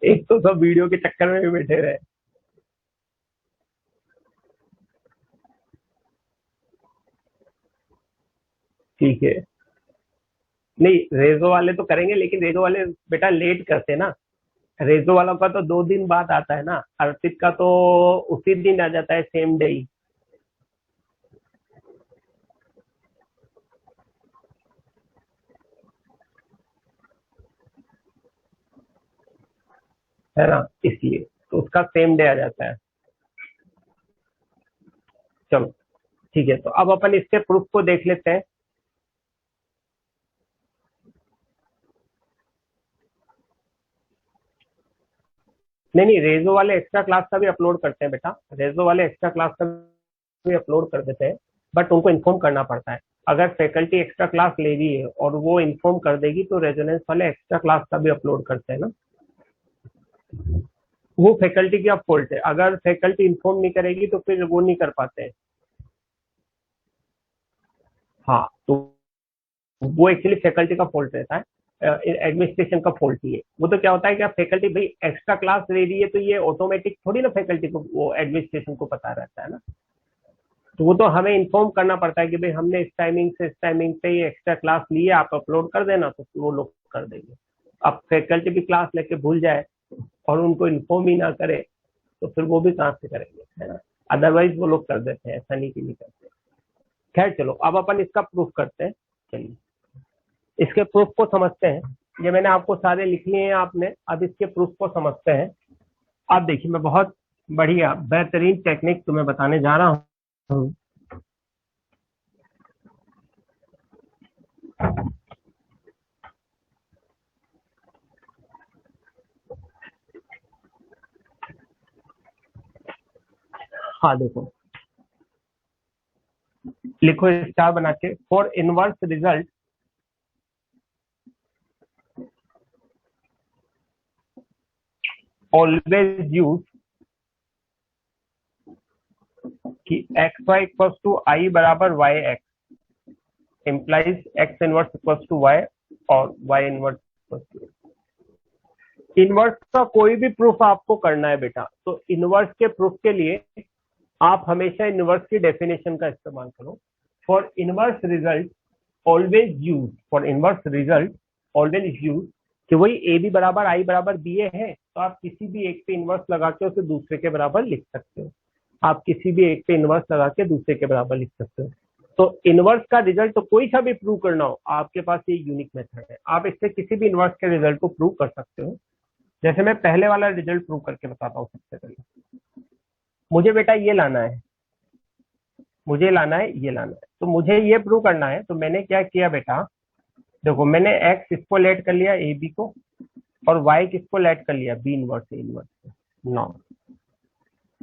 एक तो सब वीडियो के चक्कर में भी बैठे रहे। ठीक है, नहीं रेजो वाले तो करेंगे, लेकिन रेजो वाले बेटा लेट करते ना। रेजो वालों का तो 2 दिन बाद आता है ना, अर्पित का तो उसी दिन आ जाता है, सेम डे ही, है ना, इसलिए तो उसका सेम डे आ जाता है। चलो ठीक है, तो अब अपन इसके प्रूफ को देख लेते हैं। नहीं नहीं, रेजो वाले एक्स्ट्रा क्लास का भी अपलोड करते हैं बेटा, रेजो वाले एक्स्ट्रा क्लास का भी अपलोड कर देते हैं, बट उनको इन्फॉर्म करना पड़ता है। अगर फैकल्टी एक्स्ट्रा क्लास ले रही है और वो इन्फॉर्म कर देगी, तो रेजोनेंस वाले एक्स्ट्रा क्लास का भी अपलोड करते हैं ना। वो फैकल्टी की फॉल्ट है, अगर फैकल्टी इन्फॉर्म नहीं करेगी तो फिर वो नहीं कर पाते हैं। हाँ, तो वो एक्चुअली फैकल्टी का फॉल्ट रहता है, एडमिनिस्ट्रेशन का फॉल्ट ही है। वो तो क्या होता है कि फैकल्टी भाई एक्स्ट्रा क्लास ले रही है तो ये ऑटोमेटिक थोड़ी ना फैकल्टी को, वो एडमिनिस्ट्रेशन को पता रहता है ना। तो वो तो हमें इन्फॉर्म करना पड़ता है कि भाई हमने इस टाइमिंग से इस टाइमिंग पे ये एक्स्ट्रा क्लास ली है, आप अपलोड कर देना, तो वो लोग कर देंगे। अब फैकल्टी भी क्लास लेके भूल जाए और उनको इन्फॉर्म ही ना करे तो फिर वो भी कहाँ से करेंगे, है ना। अदरवाइज वो लोग कर देते हैं, ऐसा नहीं कि नहीं करते। खैर चलो, अब अपन इसका प्रूफ करते हैं। चलिए इसके प्रूफ को समझते हैं। ये मैंने आपको सारे लिख लिए हैं आपने, अब इसके प्रूफ को समझते हैं। आप देखिए, मैं बहुत बढ़िया बेहतरीन टेक्निक तुम्हें बताने जा रहा हूँ। हाँ देखो, लिखो स्टार बना के, for inverse result always use कि X Y equal to I बराबर Y X implies X inverse equal to Y और Y inverse equal to. Inverse का कोई भी प्रूफ आपको करना है बेटा, तो इनवर्स के प्रूफ के लिए आप हमेशा इनवर्स की डेफिनेशन का इस्तेमाल करो। For inverse result always use, for inverse result always use कि वही ए बी बराबर आई बराबर बी ए है, तो आप किसी भी एक पे इनवर्स लगा के उसे दूसरे के बराबर लिख सकते हो। आप किसी भी एक पे इनवर्स लगा के दूसरे के बराबर लिख सकते हो। तो इनवर्स का रिजल्ट तो कोई सा भी प्रूव करना हो, आपके पास ये यूनिक मेथड है, आप इससे किसी भी इनवर्स के रिजल्ट को प्रूव कर सकते हो। जैसे मैं पहले वाला रिजल्ट प्रूव करके बताता हूँ। सबसे पहले मुझे बेटा ये लाना है, मुझे लाना है, ये लाना है, तो मुझे ये प्रूव करना है। तो मैंने क्या किया बेटा, देखो मैंने एक्स इसको लेट कर लिया ए बी को, और वाई किसको लेट कर लिया, B inverse A inverse. No,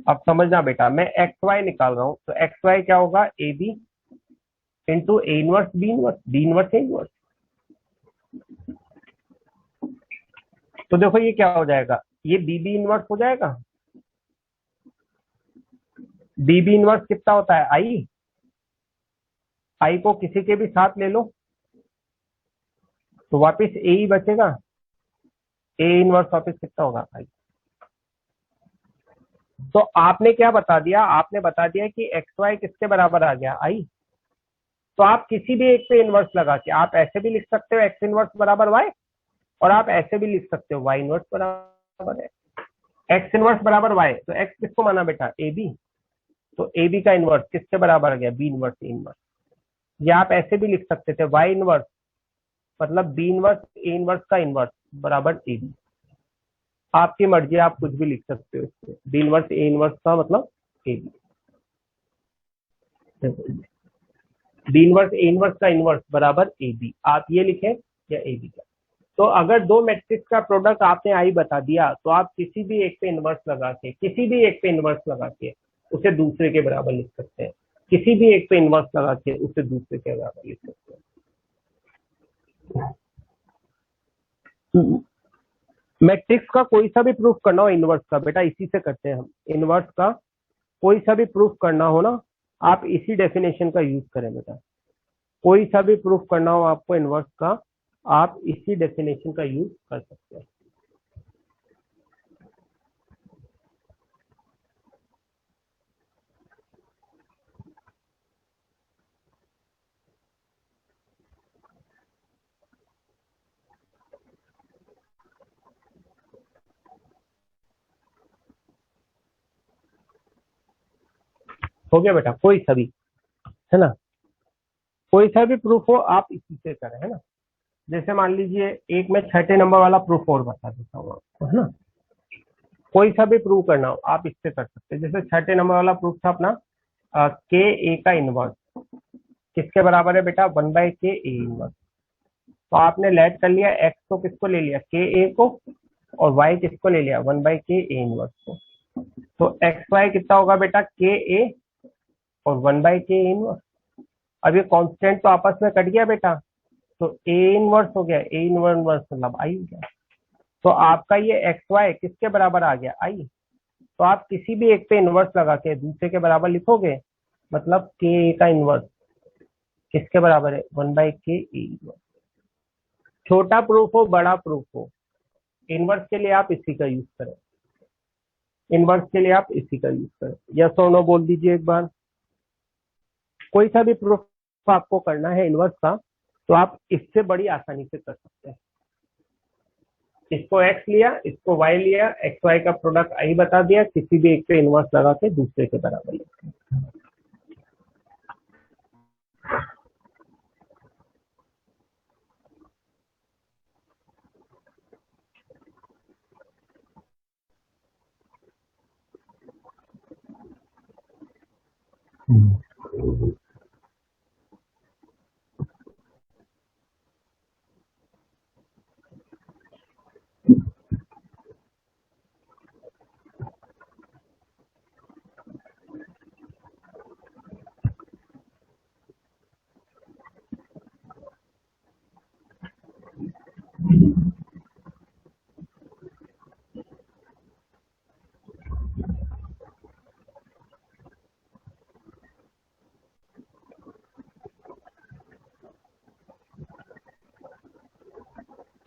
अब समझना बेटा, मैं एक्स वाई निकाल रहा हूँ, तो एक्स वाई क्या होगा, A B into A inverse B inverse, B inverse A inverse. तो देखो ये क्या हो जाएगा, ये बी बी इनवर्स हो जाएगा। बी बी इनवर्स कितना होता है, आई, आई को किसी के भी साथ ले लो तो वापस ए ही बचेगा, ए इनवर्स वापस कितना होगा, आई। तो आपने क्या बता दिया, आपने बता दिया कि एक्स वाई किसके बराबर आ गया, आई। तो आप किसी भी एक पे इनवर्स लगा के आप ऐसे भी लिख सकते हो एक्स इनवर्स बराबर वाई, और आप ऐसे भी लिख सकते हो वाई इनवर्स बराबर है एक्स इनवर्स बराबर वाई। तो एक्स किसको माना बेटा, ए बी, तो ए बी का इनवर्स किसके बराबर आ गया, बी इनवर्स ए इनवर्स। या आप ऐसे भी लिख सकते थे वाई इनवर्स मतलब बी इनवर्स ए इनवर्स का इनवर्स बराबर ए बी। आपकी मर्जी, आप कुछ भी लिख सकते हो इससे, बी इनवर्स ए इनवर्स का मतलब A B, B inverse A inverse का इनवर्स बराबर ए बी, आप ये लिखें या ए बी का। तो अगर दो मैट्रिक्स का प्रोडक्ट आपने आई बता दिया, तो आप किसी भी एक पे इनवर्स लगा के, किसी भी एक पे इनवर्स लगा के उसे दूसरे के बराबर लिख सकते हैं, किसी भी एक पे इनवर्स लगा के उसे दूसरे के बराबर लिख सकते हैं। मैट्रिक्स का कोई सा भी प्रूफ करना हो इनवर्स का, बेटा इसी से करते हैं हम। इनवर्स का कोई सा भी प्रूफ करना हो ना, आप इसी डेफिनेशन का यूज करें बेटा। कोई सा भी प्रूफ करना हो आपको इनवर्स का, आप इसी डेफिनेशन का यूज कर सकते हैं। हो गया बेटा, कोई सा भी, है ना, कोई सा भी प्रूफ हो आप इसी से करें, है ना। जैसे मान लीजिए एक मैं छठे नंबर वाला प्रूफ और बता देता हूँ आपको, है ना। कोई सा भी प्रूफ करना हो आप इससे कर सकते हैं। जैसे छठे नंबर वाला प्रूफ था अपना के ए का इनवर्स किसके बराबर है बेटा, 1/k ए इनवर्स। तो आपने लेट कर लिया, एक्स को किसको ले लिया, के ए को, और वाई किसको ले लिया, 1/k ए इनवर्स को। तो एक्स वाई कितना होगा बेटा, के ए और 1/k ए इनवर्स। अब ये कांस्टेंट तो आपस में कट गया बेटा, तो ए इनवर्स हो गया, ए इनवर्स मतलब आई हो गया। तो आपका ये एक्स वाई किसके बराबर आ गया, आई। तो आप किसी भी एक पे इनवर्स लगा के दूसरे के बराबर लिखोगे, मतलब के का इनवर्स किसके बराबर है, 1/k ए। छोटा प्रूफ हो बड़ा प्रूफ हो, इनवर्स के लिए आप इसी का यूज करें, इनवर्स के लिए आप इसी का यूज करें। यस और नो बोल दीजिए एक बार। कोई सा भी प्रूफ आपको करना है इनवर्स का, तो आप इससे बड़ी आसानी से कर सकते हैं। इसको एक्स लिया, इसको वाई लिया, एक्स वाई का प्रोडक्ट आई बता दिया, किसी भी एक पे इनवर्स लगा के दूसरे के बराबर लिखा।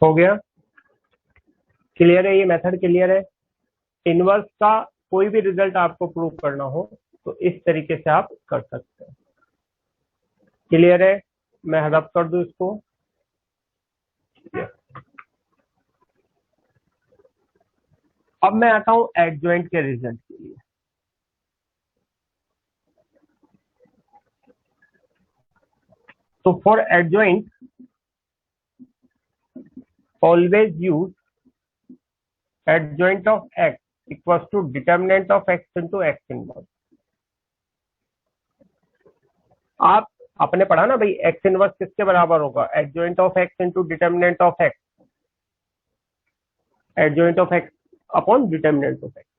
हो गया, क्लियर है, ये मेथड क्लियर है। इनवर्स का कोई भी रिजल्ट आपको प्रूव करना हो तो इस तरीके से आप कर सकते हैं। क्लियर है, मैं हड़प कर दूं इसको। अब मैं आता हूं एडजॉइंट के रिजल्ट के लिए। तो for adjoint always use adjoint of X equals to determinant of X into X inverse. आप आपने पढ़ा ना भाई, एक्स इनवर्स किसके बराबर होगा, adjoint of X into determinant of x, adjoint of x upon determinant of x.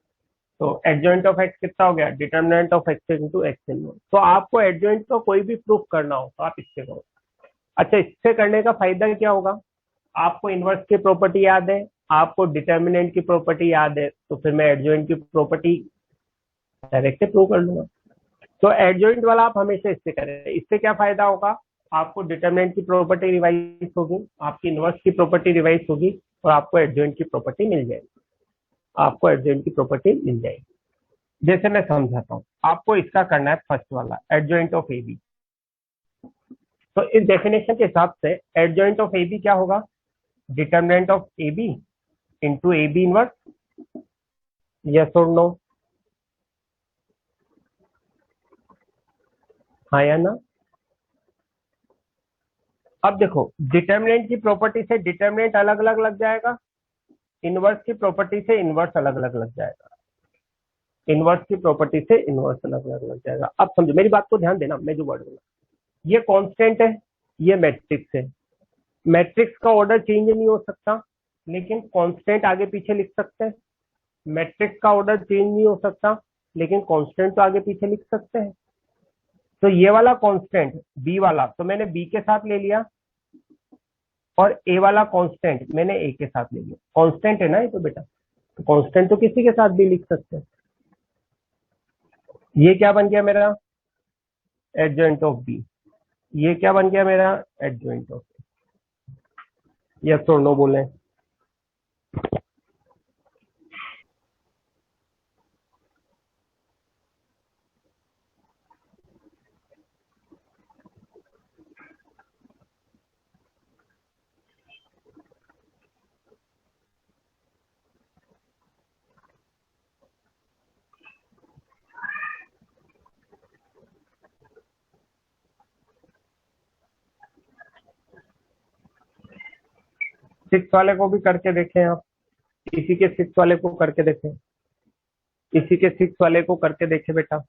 तो adjoint of x कितना हो गया, determinant of X into X inverse. तो आपको एडजॉइंट का कोई भी प्रूफ करना हो तो आप इससे करो। अच्छा, इससे करने का फायदा क्या होगा, आपको इनवर्स की प्रॉपर्टी याद है, आपको डिटर्मिनेंट की प्रॉपर्टी याद है, तो फिर मैं एडजॉइंट की प्रॉपर्टी डायरेक्ट प्रूव कर लूंगा। तो एडजॉइंट वाला आप हमेशा इससे करें। इससे क्या फायदा होगा, आपको डिटर्मिनेंट की प्रॉपर्टी रिवाइज होगी, आपकी इनवर्स की प्रॉपर्टी रिवाइज होगी, और आपको एडजॉइंट की प्रॉपर्टी मिल जाएगी, आपको एडजॉइंट की प्रॉपर्टी मिल जाएगी। जैसे मैं समझाता हूँ, आपको इसका करना है फर्स्ट वाला, एडजॉइंट ऑफ ए बी। तो इस डेफिनेशन के हिसाब से एडजॉइंट ऑफ ए बी क्या होगा, determinant of A B into A B inverse. Yes और नो, हाँ या ना। अब देखो, डिटर्मिनेंट की प्रॉपर्टी से डिटर्मिनेंट अलग अलग लग जाएगा, इनवर्स की प्रॉपर्टी से इनवर्स अलग अलग लग जाएगा, इनवर्स की प्रॉपर्टी से इनवर्स अलग अलग लग जाएगा। अब समझो मेरी बात को, ध्यान देना, मैं जो वर्ड बोला, ये कांस्टेंट है, ये मैट्रिक्स है। मैट्रिक्स का ऑर्डर चेंज नहीं हो सकता, लेकिन कांस्टेंट आगे पीछे लिख सकते हैं। मैट्रिक्स का ऑर्डर चेंज नहीं हो सकता, लेकिन कांस्टेंट तो आगे पीछे लिख सकते हैं। तो ये वाला कांस्टेंट बी वाला तो मैंने बी के साथ ले लिया, और ए वाला कांस्टेंट मैंने ए के साथ ले लिया। कांस्टेंट है ना ये तो बेटा, तो कांस्टेंट तो किसी के साथ भी लिख सकते हैं। ये क्या बन गया मेरा, एडजॉइंट ऑफ बी। ये क्या बन गया मेरा, एडजॉइंट ऑफ। यस और नो बोले। सिक्स वाले को भी करके देखें आप, इसी के सिक्स वाले को करके देखें, इसी के सिक्स वाले को करके देखें बेटा।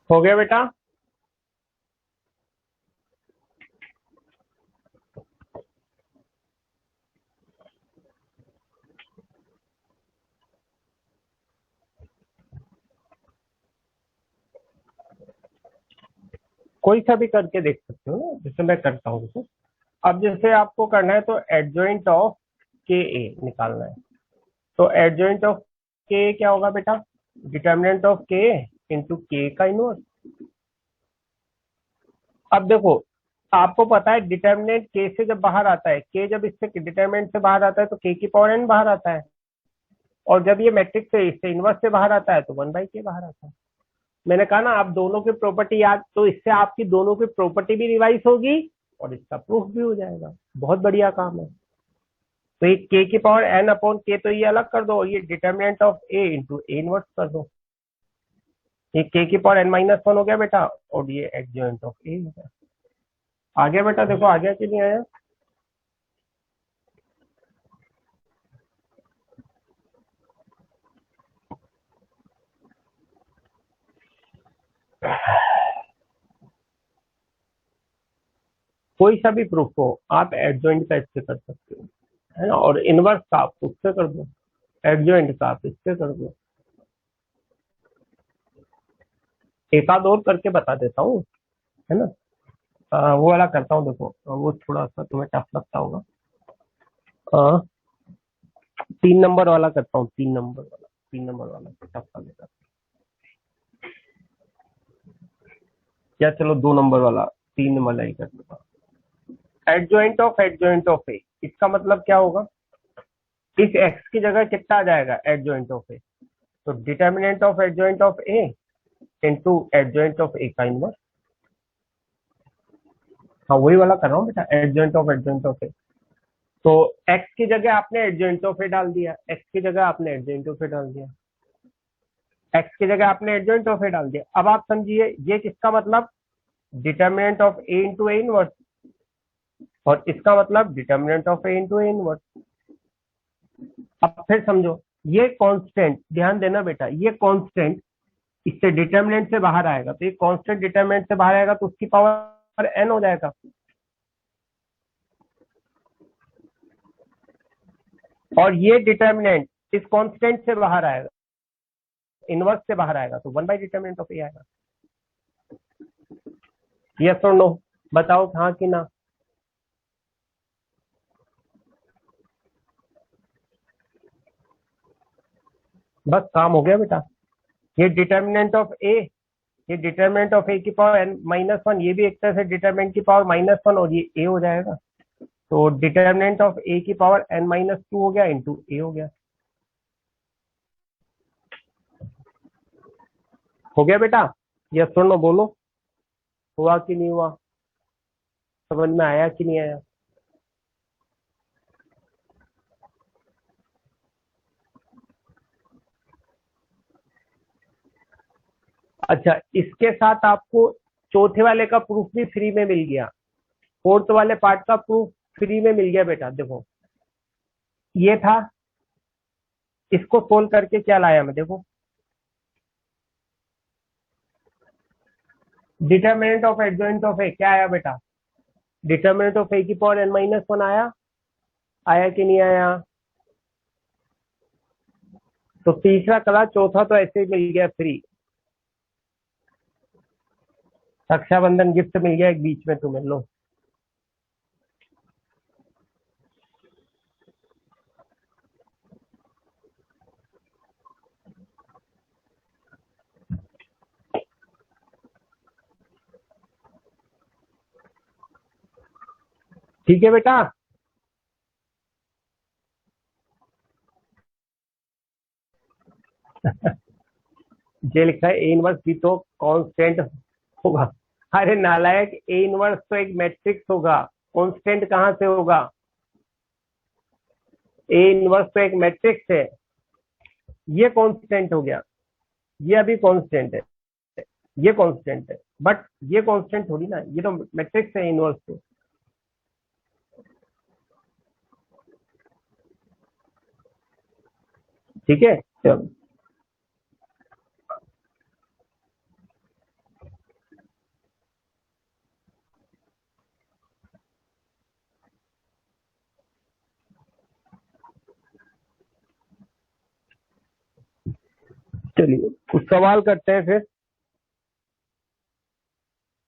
हो गया बेटा? कोई सा भी करके देख सकते हो ना, जैसे मैं करता हूँ जैसे। अब जैसे आपको करना है तो एडजॉइंट ऑफ के ए निकालना है। तो एडजॉइंट ऑफ के क्या होगा बेटा? डिटर्मिनेंट ऑफ के इंटू के का इनवर्स। अब देखो, आपको पता है डिटर्मिनेंट के से जब बाहर आता है, के जब इससे डिटर्मिनेंट से बाहर आता है तो के की पावर एन बाहर आता है, और जब ये मैट्रिक्स से इससे इनवर्स से बाहर आता है तो 1/k बाहर आता है। मैंने कहा ना, आप दोनों की प्रॉपर्टी याद, तो इससे आपकी दोनों की प्रॉपर्टी भी रिवाइज होगी और इसका प्रूफ भी हो जाएगा। बहुत बढ़िया काम है। तो ये के की पावर एन अपॉन के, तो ये अलग कर दो और ये determinant of A into A inverse कर दो। ये के की पावर n-1 हो गया बेटा, और ये एडजॉइंट ऑफ ए हो गया। आ गया बेटा? देखो आ गया कि नहीं आया? कोई सा भी प्रूफ हो, आप एडजॉइंट का इससे कर सकते हो, है ना, और इनवर्स का आप उससे कर दो, एडजॉइंट का आप इससे कर दो। एक आध और करके बता देता हूँ, है ना। वो वाला करता हूँ, देखो वो थोड़ा सा तुम्हें टफ लगता होगा। 3 नंबर वाला करता हूँ, 3 नंबर वाला टफ लगेगा। या चलो 2 नंबर वाला, 3 वाला ही कर दूंगा। एडजॉइंट ऑफ ए, इसका मतलब क्या होगा? इस एक्स की जगह कितना आ जाएगा एडजॉइंट ऑफ ए? तो determinant of adjoint of A into adjoint of A का इनवर्स। हाँ वही वाला कर रहा हूँ बेटा, एडजॉइंट ऑफ ए। तो एक्स की जगह आपने एडजॉइंट ऑफ ए डाल दिया, एक्स की जगह आपने एडजॉइंट ऑफ ए डाल दिया, एक्स की जगह आपने एडजॉइंट ऑफ ए डाल दिया। अब आप समझिए ये किसका मतलब? Determinant of A into A inverse, और इसका मतलब determinant of A into A inverse. अब फिर समझो, ये कांस्टेंट, ध्यान देना बेटा, ये कांस्टेंट इससे डिटर्मिनेंट से बाहर आएगा, तो ये कांस्टेंट डिटर्मिनेंट से बाहर आएगा तो उसकी पावर एन हो जाएगा। और ये डिटर्मिनेंट इस कांस्टेंट से बाहर आएगा, इनवर्स से बाहर आएगा, तो 1/डिटर्मिनेंट ऑफ ए आएगा। यस और नो? बताओ हाँ कि ना। बस काम हो गया बेटा। ये डिटर्मिनेंट ऑफ ए, ये डिटर्मिनेंट ऑफ ए की पावर n-1, ये भी एक तरह से डिटर्मिनेंट की पावर -1, और ये ए हो जाएगा। तो डिटर्मिनेंट ऑफ ए की पावर n-2 हो गया इंटू ए हो गया। हो गया बेटा? यस और नो बोलो, हुआ कि नहीं हुआ? समझ में आया कि नहीं आया? अच्छा, इसके साथ आपको चौथे वाले का प्रूफ भी फ्री में मिल गया, फोर्थ वाले पार्ट का प्रूफ फ्री में मिल गया बेटा। देखो ये था, इसको सोल्व करके क्या लाया मैं, देखो डिटर्मिनेंट ऑफ एडजॉइंट ऑफ ए क्या आया बेटा? डिटर्मिनेंट ऑफ ए की पावर n-1 आया, आया कि नहीं आया? तो तीसरा कला, चौथा तो ऐसे ही मिल गया फ्री। रक्षाबंधन गिफ्ट मिल गया एक बीच में तुम्हें, लो। ठीक है बेटा। जे लिखा है ए इनवर्स भी तो कांस्टेंट होगा। अरे नालायक, ए इनवर्स तो एक मैट्रिक्स होगा, कांस्टेंट कहाँ से होगा? ए इनवर्स तो एक मैट्रिक्स है, ये कांस्टेंट हो गया, ये अभी कांस्टेंट है, ये कांस्टेंट है, बट ये कांस्टेंट थोड़ी ना, ये तो मैट्रिक्स है इनवर्स तो। ठीक है, चलो चलिए कुछ सवाल करते हैं फिर,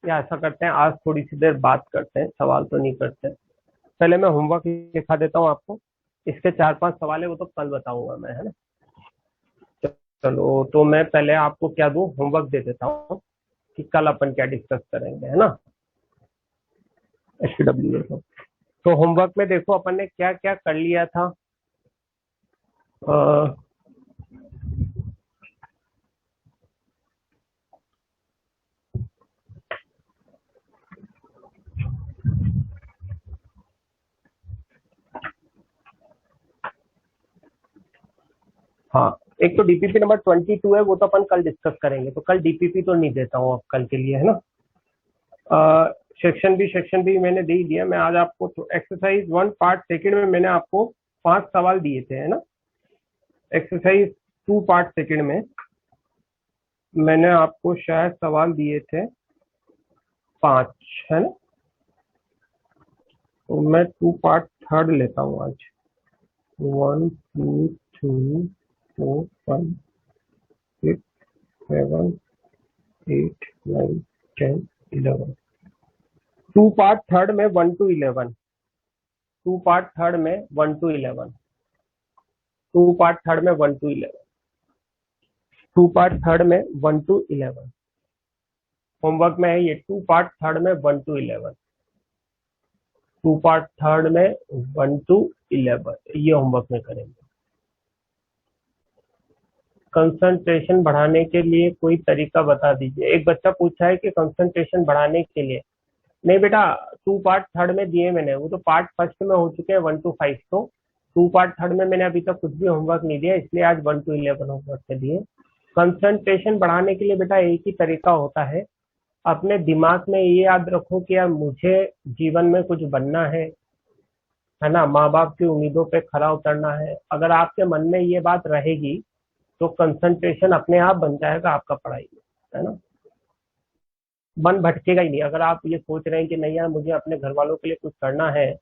या ऐसा करते हैं आज थोड़ी सी देर बात करते हैं, सवाल तो नहीं करते। पहले मैं होमवर्क लिखा देता हूँ आपको, इसके 4-5 सवाल है वो तो कल बताऊंगा मैं, है ना। चलो तो मैं पहले आपको क्या दूं, होमवर्क दे देता हूँ कि कल अपन क्या डिस्कस करेंगे, है ना। HW तो होमवर्क में देखो अपन ने क्या क्या कर लिया था। अ, हाँ, एक तो डीपीपी नंबर 22 है, वो तो अपन कल डिस्कस करेंगे, तो कल डीपीपी तो नहीं देता हूँ अब कल के लिए, है ना। सेक्शन बी मैंने दे ही दिया। मैं आज आपको तो एक्सरसाइज 1 पार्ट सेकंड में मैंने आपको 5 सवाल दिए थे, है ना। एक्सरसाइज 2 पार्ट सेकंड में मैंने आपको शायद सवाल दिए थे 5, है ना। तो मैं 2 पार्ट थर्ड लेता हूँ आज। 1 2 3 4 5 6 7 8 9 10 11। 2 पार्ट थर्ड में 1 to 11। 2 पार्ट थर्ड में 1 to 11। 2 पार्ट थर्ड में 1 to 11। 2 पार्ट थर्ड में 1 to 11 होमवर्क में है ये। 2 पार्ट थर्ड में 1 to 11। 2 पार्ट थर्ड में 1 to 11 ये होमवर्क में करेंगे। कंसंट्रेशन बढ़ाने के लिए कोई तरीका बता दीजिए। एक बच्चा पूछा है कि कंसंट्रेशन बढ़ाने के लिए। नहीं बेटा, 2 पार्ट थर्ड में दिए मैंने, वो तो पार्ट फर्स्ट में हो चुके हैं 1 to 5। तो 2 पार्ट थर्ड में मैंने अभी तक कुछ भी होमवर्क नहीं दिया, इसलिए आज 1 to 11 होमवर्क में दिए। कंसंट्रेशन बढ़ाने के लिए बेटा एक ही तरीका होता है, अपने दिमाग में ये याद रखो कि यार मुझे जीवन में कुछ बनना है ना, माँ बाप की उम्मीदों पे खरा उतरना है। अगर आपके मन में ये बात रहेगी तो कंसंट्रेशन अपने आप बन जाएगा आपका पढ़ाई में, है ना। मन भटकेगा ही नहीं। अगर आप ये सोच रहे हैं कि नहीं यार मुझे अपने घर वालों के लिए कुछ करना है,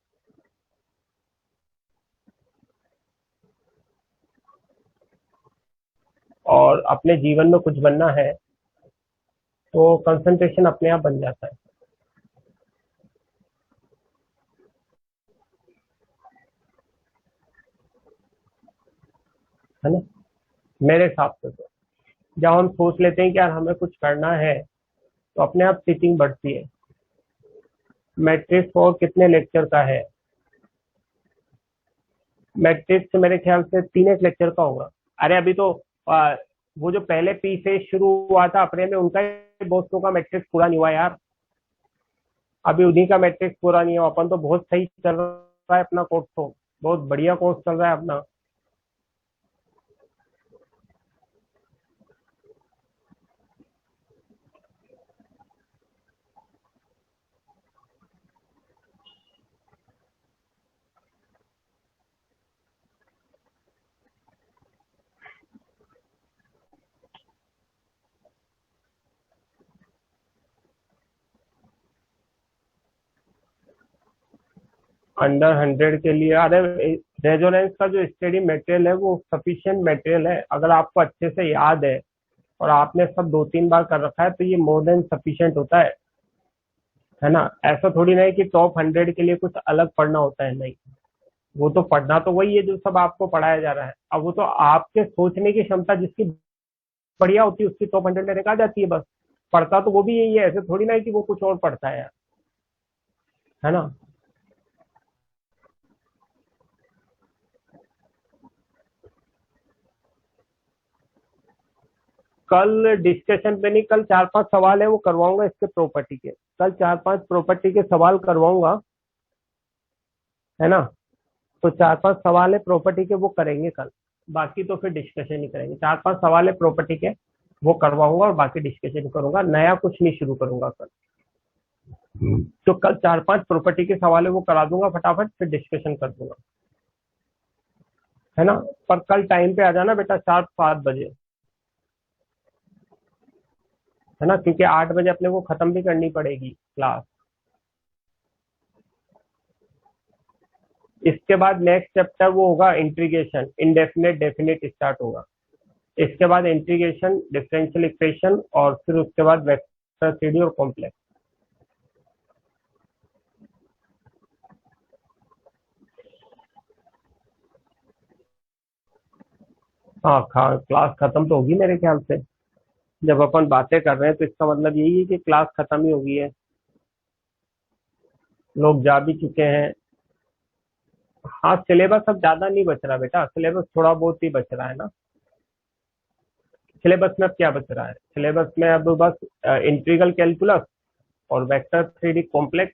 और अपने जीवन में कुछ बनना तो कंसंट्रेशन अपने आप बन जाता है ना, मेरे हिसाब से। तो जब हम सोच लेते हैं कि यार हमें कुछ करना है तो अपने आप सीटिंग बढ़ती है। मैट्रिक्स और कितने लेक्चर का है? मैट्रिक्स मेरे ख्याल से 3 एक लेक्चर का होगा। अरे अभी तो आ, वो जो पहले पी से शुरू हुआ था अपने में, उनका ही दोस्तों का मैट्रिक्स पूरा नहीं हुआ यार। अभी उन्हीं का मैट्रिक्स पूरा नहीं हुआ। अपन तो बहुत सही चल रहा है अपना कोर्स, तो बहुत बढ़िया कोर्स चल रहा है अपना। अंडर 100 के लिए, अरे रेजोनेंस का जो स्टडी मटेरियल है वो सफिशिएंट मटेरियल है। अगर आपको अच्छे से याद है और आपने सब 2-3 बार कर रखा है तो ये मोर देन सफिशिएंट होता है ना। ऐसा थोड़ी ना है कि टॉप 100 के लिए कुछ अलग पढ़ना होता है, नहीं। वो तो पढ़ना तो वही है जो सब आपको पढ़ाया जा रहा है। अब वो तो आपके सोचने की क्षमता जिसकी बढ़िया होती है उसकी टॉप 100 में आ जाती है बस। पढ़ता तो वो भी यही है, ऐसे थोड़ी ना है कि वो कुछ और पढ़ता है ना। कल डिस्कशन पे नहीं, कल 4-5 सवाल है वो करवाऊंगा इसके प्रॉपर्टी के। कल 4-5 प्रॉपर्टी के सवाल करवाऊंगा, है ना। तो 4-5 सवाल है प्रॉपर्टी के वो करेंगे कल। बाकी तो फिर डिस्कशन ही करेंगे। 4-5 सवाल है प्रॉपर्टी के वो करवाऊंगा और बाकी डिस्कशन करूंगा, नया कुछ नहीं शुरू करूंगा कल। तो कल 4-5 प्रॉपर्टी के सवाल है वो करा दूंगा फटाफट, फिर डिस्कशन कर दूंगा, है ना। पर कल टाइम पे आ जाना बेटा, 7-7 बजे, है ना, क्योंकि 8 बजे अपने को खत्म भी करनी पड़ेगी क्लास। इसके बाद नेक्स्ट चैप्टर वो होगा इंटीग्रेशन, इंडेफिनेट डेफिनेट स्टार्ट होगा। इसके बाद इंटीग्रेशन, डिफरेंशियल इक्वेशन, और फिर उसके बाद वेक्टर थ्योरी और कॉम्प्लेक्स। हाँ, क्लास खत्म तो होगी मेरे ख्याल से। जब अपन बातें कर रहे हैं तो इसका मतलब यही है कि क्लास खत्म ही होगी है, लोग जा भी चुके हैं। हाँ, सिलेबस अब ज्यादा नहीं बच रहा बेटा, सिलेबस थोड़ा बहुत ही बच रहा है ना। सिलेबस में अब क्या बच रहा है, सिलेबस में अब बस इंटीग्रल कैलकुलस और वेक्टर थ्री डी कॉम्प्लेक्स।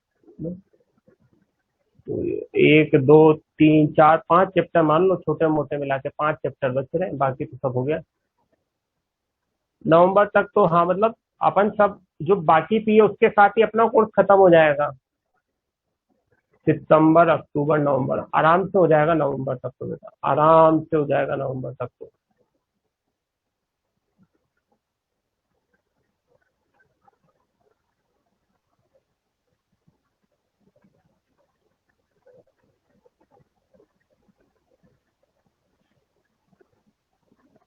तो एक दो तीन चार पांच चैप्टर मान लो, छोटे मोटे मिला के 5 चैप्टर बच रहे हैं, बाकी तो सब हो गया नवंबर तक। तो हाँ मतलब अपन सब जो बाकी पी है उसके साथ ही अपना कोर्स खत्म हो जाएगा। सितंबर, अक्टूबर, नवंबर आराम से हो जाएगा नवंबर तक तो बेटा, आराम से हो जाएगा नवंबर तक तो।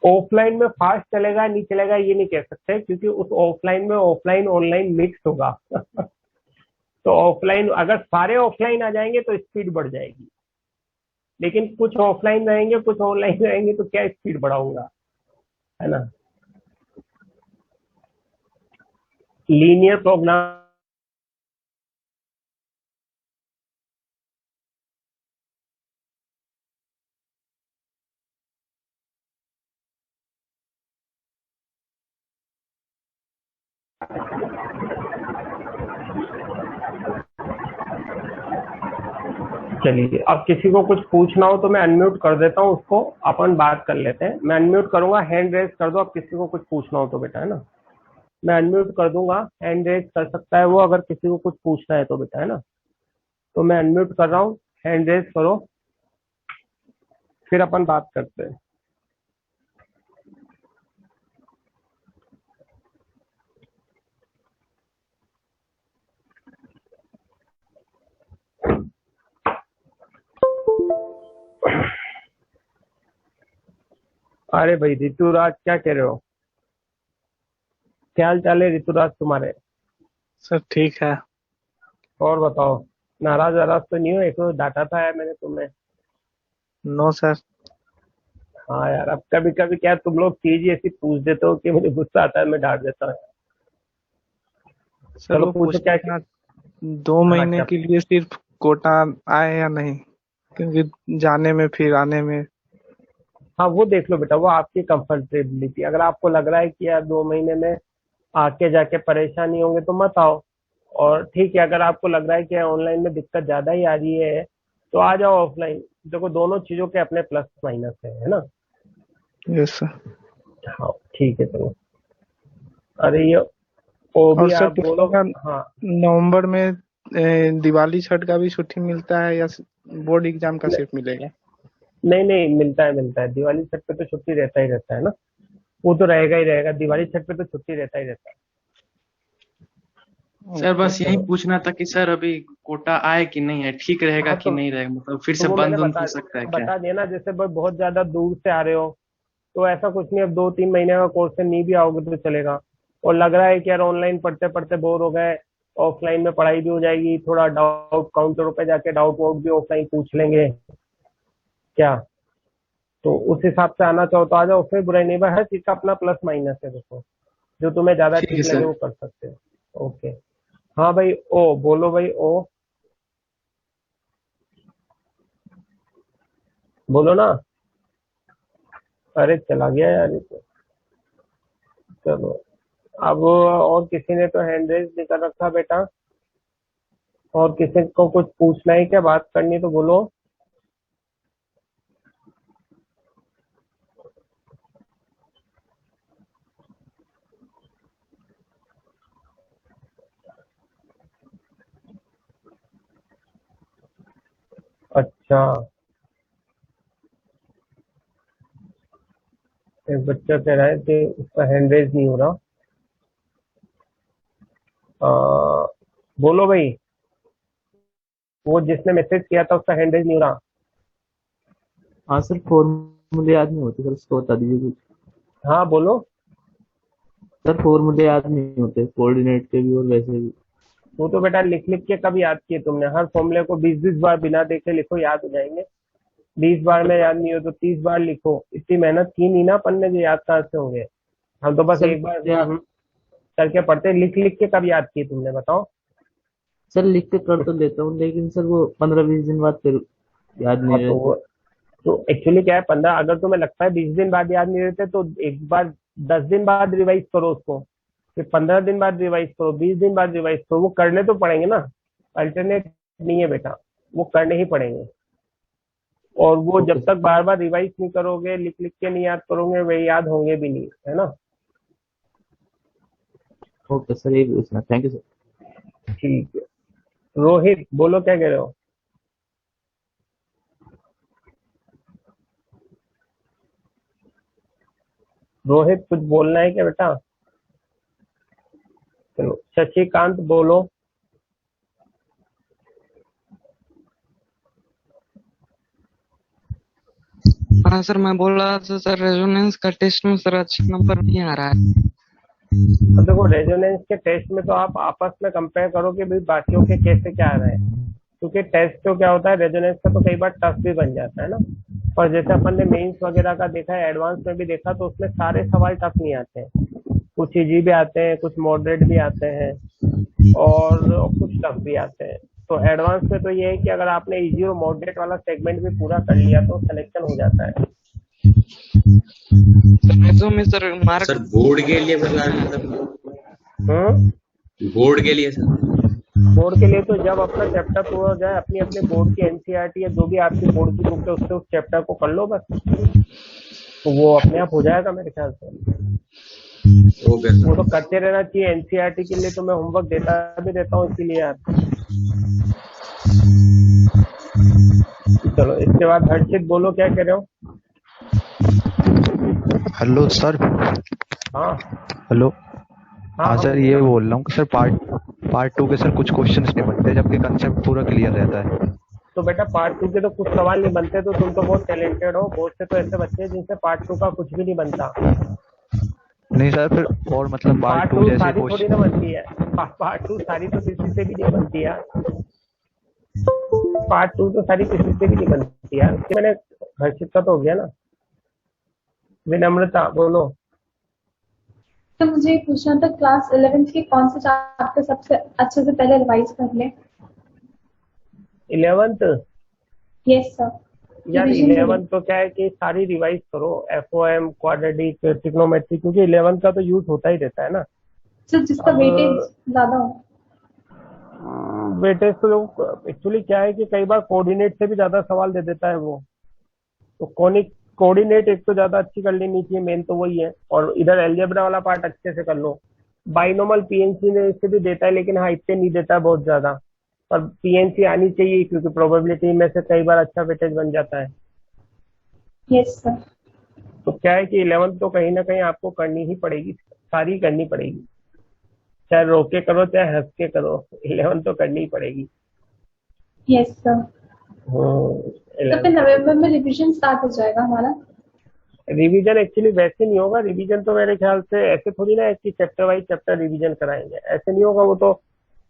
ऑफलाइन में फास्ट चलेगा नहीं चलेगा ये नहीं कह सकते, क्योंकि उस ऑफलाइन में ऑफलाइन ऑनलाइन मिक्स होगा। तो ऑफलाइन अगर सारे ऑफलाइन आ जाएंगे तो स्पीड बढ़ जाएगी, लेकिन कुछ ऑफलाइन रहेंगे कुछ ऑनलाइन रहेंगे तो क्या स्पीड बढ़ाऊंगा, है ना। Linear program. चलिए, अब किसी को कुछ पूछना हो तो मैं अनम्यूट कर देता हूँ, उसको अपन बात कर लेते हैं। मैं अनम्यूट करूंगा, हैंड रेज कर दो अब किसी को कुछ पूछना हो तो बेटा, है ना। मैं अनम्यूट कर दूंगा, हैंड रेज कर सकता है वो, अगर किसी को कुछ पूछना है तो बेटा, है ना। तो मैं अनम्यूट कर रहा हूँ, हैंड रेज करो, फिर अपन बात करते हैं। अरे भाई ऋतुराज, क्या कह रहे हो, क्या हाल चाल है ऋतुराज तुम्हारे। सर ठीक है। और बताओ, नाराज वाराज तो नहीं हो, एक तो डांटा था यार मैंने तुम्हें। No sir. हाँ यार, अब कभी कभी क्या तुम लोग चीज ही ऐसी पूछ देते हो कि मुझे गुस्सा आता है, मैं डांट देता हूँ। सर चलो वो पूछो क्या। पूछना था, 2 महीने क्या। के लिए सिर्फ कोटा आए या नहीं, क्योंकि जाने में फिर आने में। हाँ वो देख लो बेटा, वो आपकी कंफर्टेबिलिटी, अगर आपको लग रहा है कि यार 2 महीने में आके जाके परेशानी होंगे तो मत आओ। और ठीक है, अगर आपको लग रहा है कि ऑनलाइन में दिक्कत ज्यादा ही आ रही है तो आ जाओ ऑफलाइन। देखो दोनों चीजों के अपने प्लस माइनस है ना। Yes sir. हाँ ठीक है चलो। अरे ये वो और भी सर आप पूछना बोलो। था, हाँ। नवंबर में दिवाली छठ का भी छुट्टी मिलता है या बोर्ड एग्जाम का न- सिर्फ मिलेगा? नहीं नहीं, मिलता है मिलता है, दिवाली छठ पे तो छुट्टी रहता ही रहता है ना। वो तो रहेगा ही रहेगा, दिवाली छठ पे तो छुट्टी रहता ही रहता सर ओके बस यही सर। पूछना था कि सर अभी कोटा आए कि नहीं है, ठीक है। रहेगा हाँ कि नहीं रहेगा, मतलब फिर तो से वो मैंने बंद उंद बता हो सकता है क्या? बता दिया ना, जैसे बहुत ज्यादा दूर से आ रहे हो तो ऐसा कुछ नहीं, अब 2-3 महीने का कोर्स है, नहीं भी आओगे तो चलेगा। और लग रहा है कि यार ऑनलाइन पढ़ते पढ़ते बोर हो गए, ऑफलाइन में पढ़ाई भी हो जाएगी, थोड़ा डाउट काउंटरों पे जाके डाउट वाउट भी ऑफलाइन पूछ लेंगे क्या। तो उस हिसाब से आना चाहो तो आ जाओ, फिर बुराई नहीं, हर चीज का अपना प्लस माइनस है, देखो जो तुम्हें ज्यादा ठीक है ठीक लगे सर। वो कर सकते हो। ओके। हाँ भाई, ओ बोलो भाई, ओ बोलो ना। अरे चला गया यार ये तो। चलो, अब और किसी ने तो हैंड रेज नहीं कर रखा बेटा, और किसी को कुछ पूछना है क्या, बात करनी तो बोलो। अच्छा, एक बच्चा कह रहा है कि उसका हैंड रेज नहीं हो रहा। बोलो भाई, वो जिसने मैसेज किया था उसका हैंड रेज नहीं हो रहा। हाँ सर, फॉर्मूले याद नहीं होते सर, उसको बता दीजिए कुछ। हाँ बोलो। सर फॉर्मूले याद नहीं होते, कोऑर्डिनेट के भी और वैसे भी। वो तो बेटा लिख लिख के कब याद किए तुमने? हर फॉर्मूले को 20-20 बार बिना देखे लिखो, याद हो जाएंगे। 20 बार में याद नहीं हो तो 30 बार लिखो। इतनी मेहनत की नहीं ना अपन ने, जो याद कहाँ से होंगे। हम तो बस सर एक बार क्या करके पढ़ते हैं। लिख लिख के कब याद किए तुमने, बताओ। सर लिख के कर तो लेता हूँ, लेकिन सर वो 15-20 दिन बाद फिर याद हाँ नहीं रहते। तो एक्चुअली क्या है, 15, अगर तुम्हें लगता है 20 दिन बाद याद नहीं रहते तो एक बार 10 दिन बाद रिवाइज करो उसको, फिर 15 दिन बाद रिवाइज करो, 20 दिन बाद रिवाइज करो। वो करने तो पड़ेंगे ना, अल्टरनेट नहीं है बेटा, वो करने ही पड़ेंगे। और वो ओके जब तक बार बार रिवाइज नहीं करोगे, लिख लिख के नहीं याद करोगे, वे याद होंगे भी नहीं, है ना। ओके सर, यही पूछना। Thank you sir. ठीक है। रोहित बोलो, क्या कह रहे हो? रोहित कुछ बोलना है क्या बेटा? चलो शशिकांत बोलो। हाँ सर, मैं बोल रहा था सर, रेजोनेंस का टेस्ट में सर अच्छा नंबर नहीं आ रहा है। तो देखो, रेजोनेंस के टेस्ट में तो आप आपस में कंपेयर करो कि भाई बाकियों के कैसे क्या आ रहे हैं, क्योंकि टेस्ट तो क्या होता है, रेजोनेंस का तो कई बार टफ भी बन जाता है ना। पर जैसे अपन ने मेंस वगैरह का देखा है, एडवांस में भी देखा, तो उसमें सारे सवाल टफ नहीं आते हैं। कुछ इजी भी आते हैं, कुछ मॉडरेट भी आते हैं, और कुछ टफ भी आते हैं। तो एडवांस में तो ये है कि अगर आपने इजी और मॉडरेट वाला सेगमेंट भी पूरा कर लिया तो सिलेक्शन हो जाता है। सर रेजो में सर मार्क सर बोर्ड के लिए बता रहे हैं सर, बोर्ड के लिए सर। बोर्ड के लिए तो जब अपना चैप्टर पूरा हो जाए, अपनी अपने बोर्ड की एनसीईआरटी या जो भी आपकी बोर्ड की बुक है उससे उस चैप्टर को कर लो बस, तो वो अपने आप हो जाएगा मेरे ख्याल से। ओके वो सर। तो करते रहना चाहिए। एनसीईआरटी के लिए तो मैं होमवर्क देता भी रहता हूँ इसीलिए यार। चलो इसके बाद हर्षित बोलो, क्या कह रहे हो? Hello sir. हाँ हेलो। हाँ हाँ सर, ये बोल रहा हूँ कि सर पार्ट 2 के सर कुछ क्वेश्चंस नहीं बनते, जबकि कंसेप्ट पूरा क्लियर रहता है। तो बेटा पार्ट 2 के तो कुछ सवाल नहीं बनते, तो तुम तो बहुत टैलेंटेड हो। बहुत से तो ऐसे बच्चे हैं जिनसे पार्ट 2 का कुछ भी नहीं बनता। नहीं सर, फिर और मतलब पार्ट पार्ट 2 2 जैसे सारी थोड़ी ना क्वेश्चन। बनती है। पार्ट 2 सारी तो किसी से भी नहीं बनती यार। पार्ट 2 तो सारी किसी से भी नहीं बनती यार। मैंने हर्षित का तो हो गया ना। विनम्रता बोलो। तो मुझे ये पूछना था, क्लास 11th के कौन से चैप्टर सबसे अच्छे से पहले रिवाइज कर लें? 11th? Yes sir. यार रिवीजन के लिए। 11th तो क्या है कि सारी रिवाइज करो, एफओएम, क्वाड्रेटिक, ट्रिग्नोमेट्री, क्योंकि 11th का तो यूज होता ही रहता है ना। सर जिसका अब वेटेज ज्यादा हो। वेटेज तो एक्चुअली क्या है कि कई बार कोऑर्डिनेट से भी ज्यादा सवाल दे देता है वो। तो कोऑर्डिनेट एक तो ज्यादा अच्छी कर लेनी चाहिए, मेन तो वही है। और इधर अलजेब्रा वाला पार्ट अच्छे से कर लो। बाइनोमल पीएनसी ने इससे भी देता है, लेकिन हाँ इतने नहीं देता है बहुत ज्यादा। पर पीएनसी आनी चाहिए, क्योंकि प्रोबेबिलिटी में से कई बार अच्छा वेटेज बन जाता है। Yes sir. तो क्या है कि 11th तो कहीं ना कहीं आपको करनी ही पड़ेगी, सारी करनी पड़ेगी, चाहे रो के करो चाहे हंस के करो, 11th तो करनी ही पड़ेगी। Yes sir. तो फिर नवंबर में रिवीजन स्टार्ट हो जाएगा हमारा? रिवीजन एक्चुअली वैसे नहीं होगा। रिवीजन तो मेरे ख्याल से ऐसे थोड़ी ना है कि चैप्टर वाइज चैप्टर रिवीजन कराएंगे, ऐसे नहीं होगा। वो तो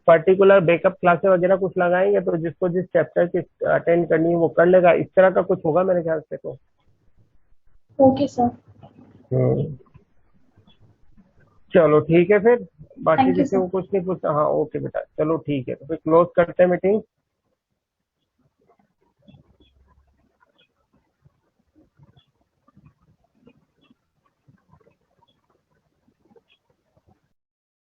पर्टिकुलर बैकअप क्लासेस वगैरह कुछ लगाएंगे, तो जिसको जिस चैप्टर की अटेंड करनी है वो कर लेगा। इस तरह का कुछ होगा मेरे ख्याल से तो। Okay sir. चलो ठीक है फिर। बाकी Thank you, किसी sir. को कुछ नहीं पूछना? हाँ ओके बेटा, चलो ठीक है, तो फिर क्लोज करते हैं मीटिंग।